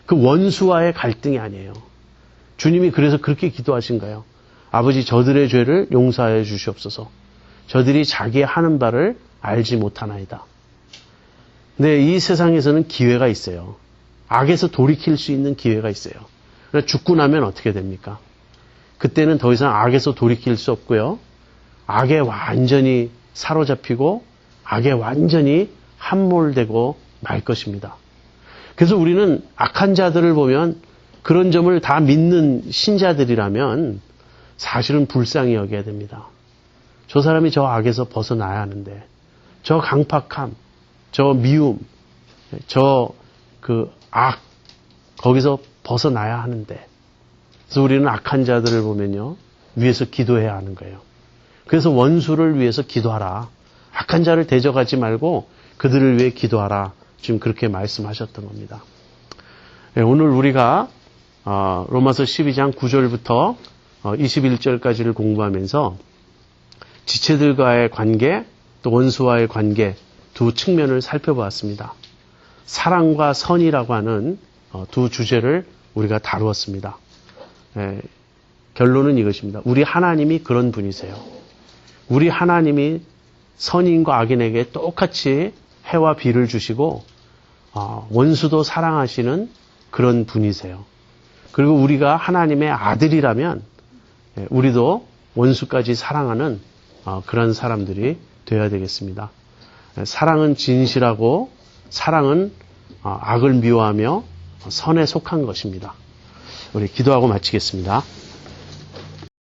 그 원수와의 갈등이 아니에요. 주님이 그래서 그렇게 기도하신 거예요. 아버지 저들의 죄를 용서하여 주시옵소서. 저들이 자기의 하는 바를 알지 못하나이다. 근데 이 세상에서는 기회가 있어요. 악에서 돌이킬 수 있는 기회가 있어요. 그러나 죽고 나면 어떻게 됩니까? 그때는 더 이상 악에서 돌이킬 수 없고요. 악에 완전히 사로잡히고 악에 완전히 함몰되고 말 것입니다. 그래서 우리는 악한 자들을 보면 그런 점을 다 믿는 신자들이라면 사실은 불쌍히 여겨야 됩니다. 저 사람이 저 악에서 벗어나야 하는데 저 강팍함, 저 미움, 저 그 악 거기서 벗어나야 하는데 그래서 우리는 악한 자들을 보면요. 위해서 기도해야 하는 거예요. 그래서 원수를 위해서 기도하라. 악한 자를 대적하지 말고 그들을 위해 기도하라. 지금 그렇게 말씀하셨던 겁니다. 네, 오늘 우리가 로마서 12장 9절부터 21절까지를 공부하면서 지체들과의 관계 또 원수와의 관계 두 측면을 살펴보았습니다. 사랑과 선이라고 하는 두 주제를 우리가 다루었습니다. 결론은 이것입니다. 우리 하나님이 그런 분이세요. 우리 하나님이 선인과 악인에게 똑같이 해와 비를 주시고 원수도 사랑하시는 그런 분이세요. 그리고 우리가 하나님의 아들이라면 우리도 원수까지 사랑하는 그런 사람들이 되어야 되겠습니다. 사랑은 진실하고 사랑은 악을 미워하며 선에 속한 것입니다. 우리 기도하고 마치겠습니다.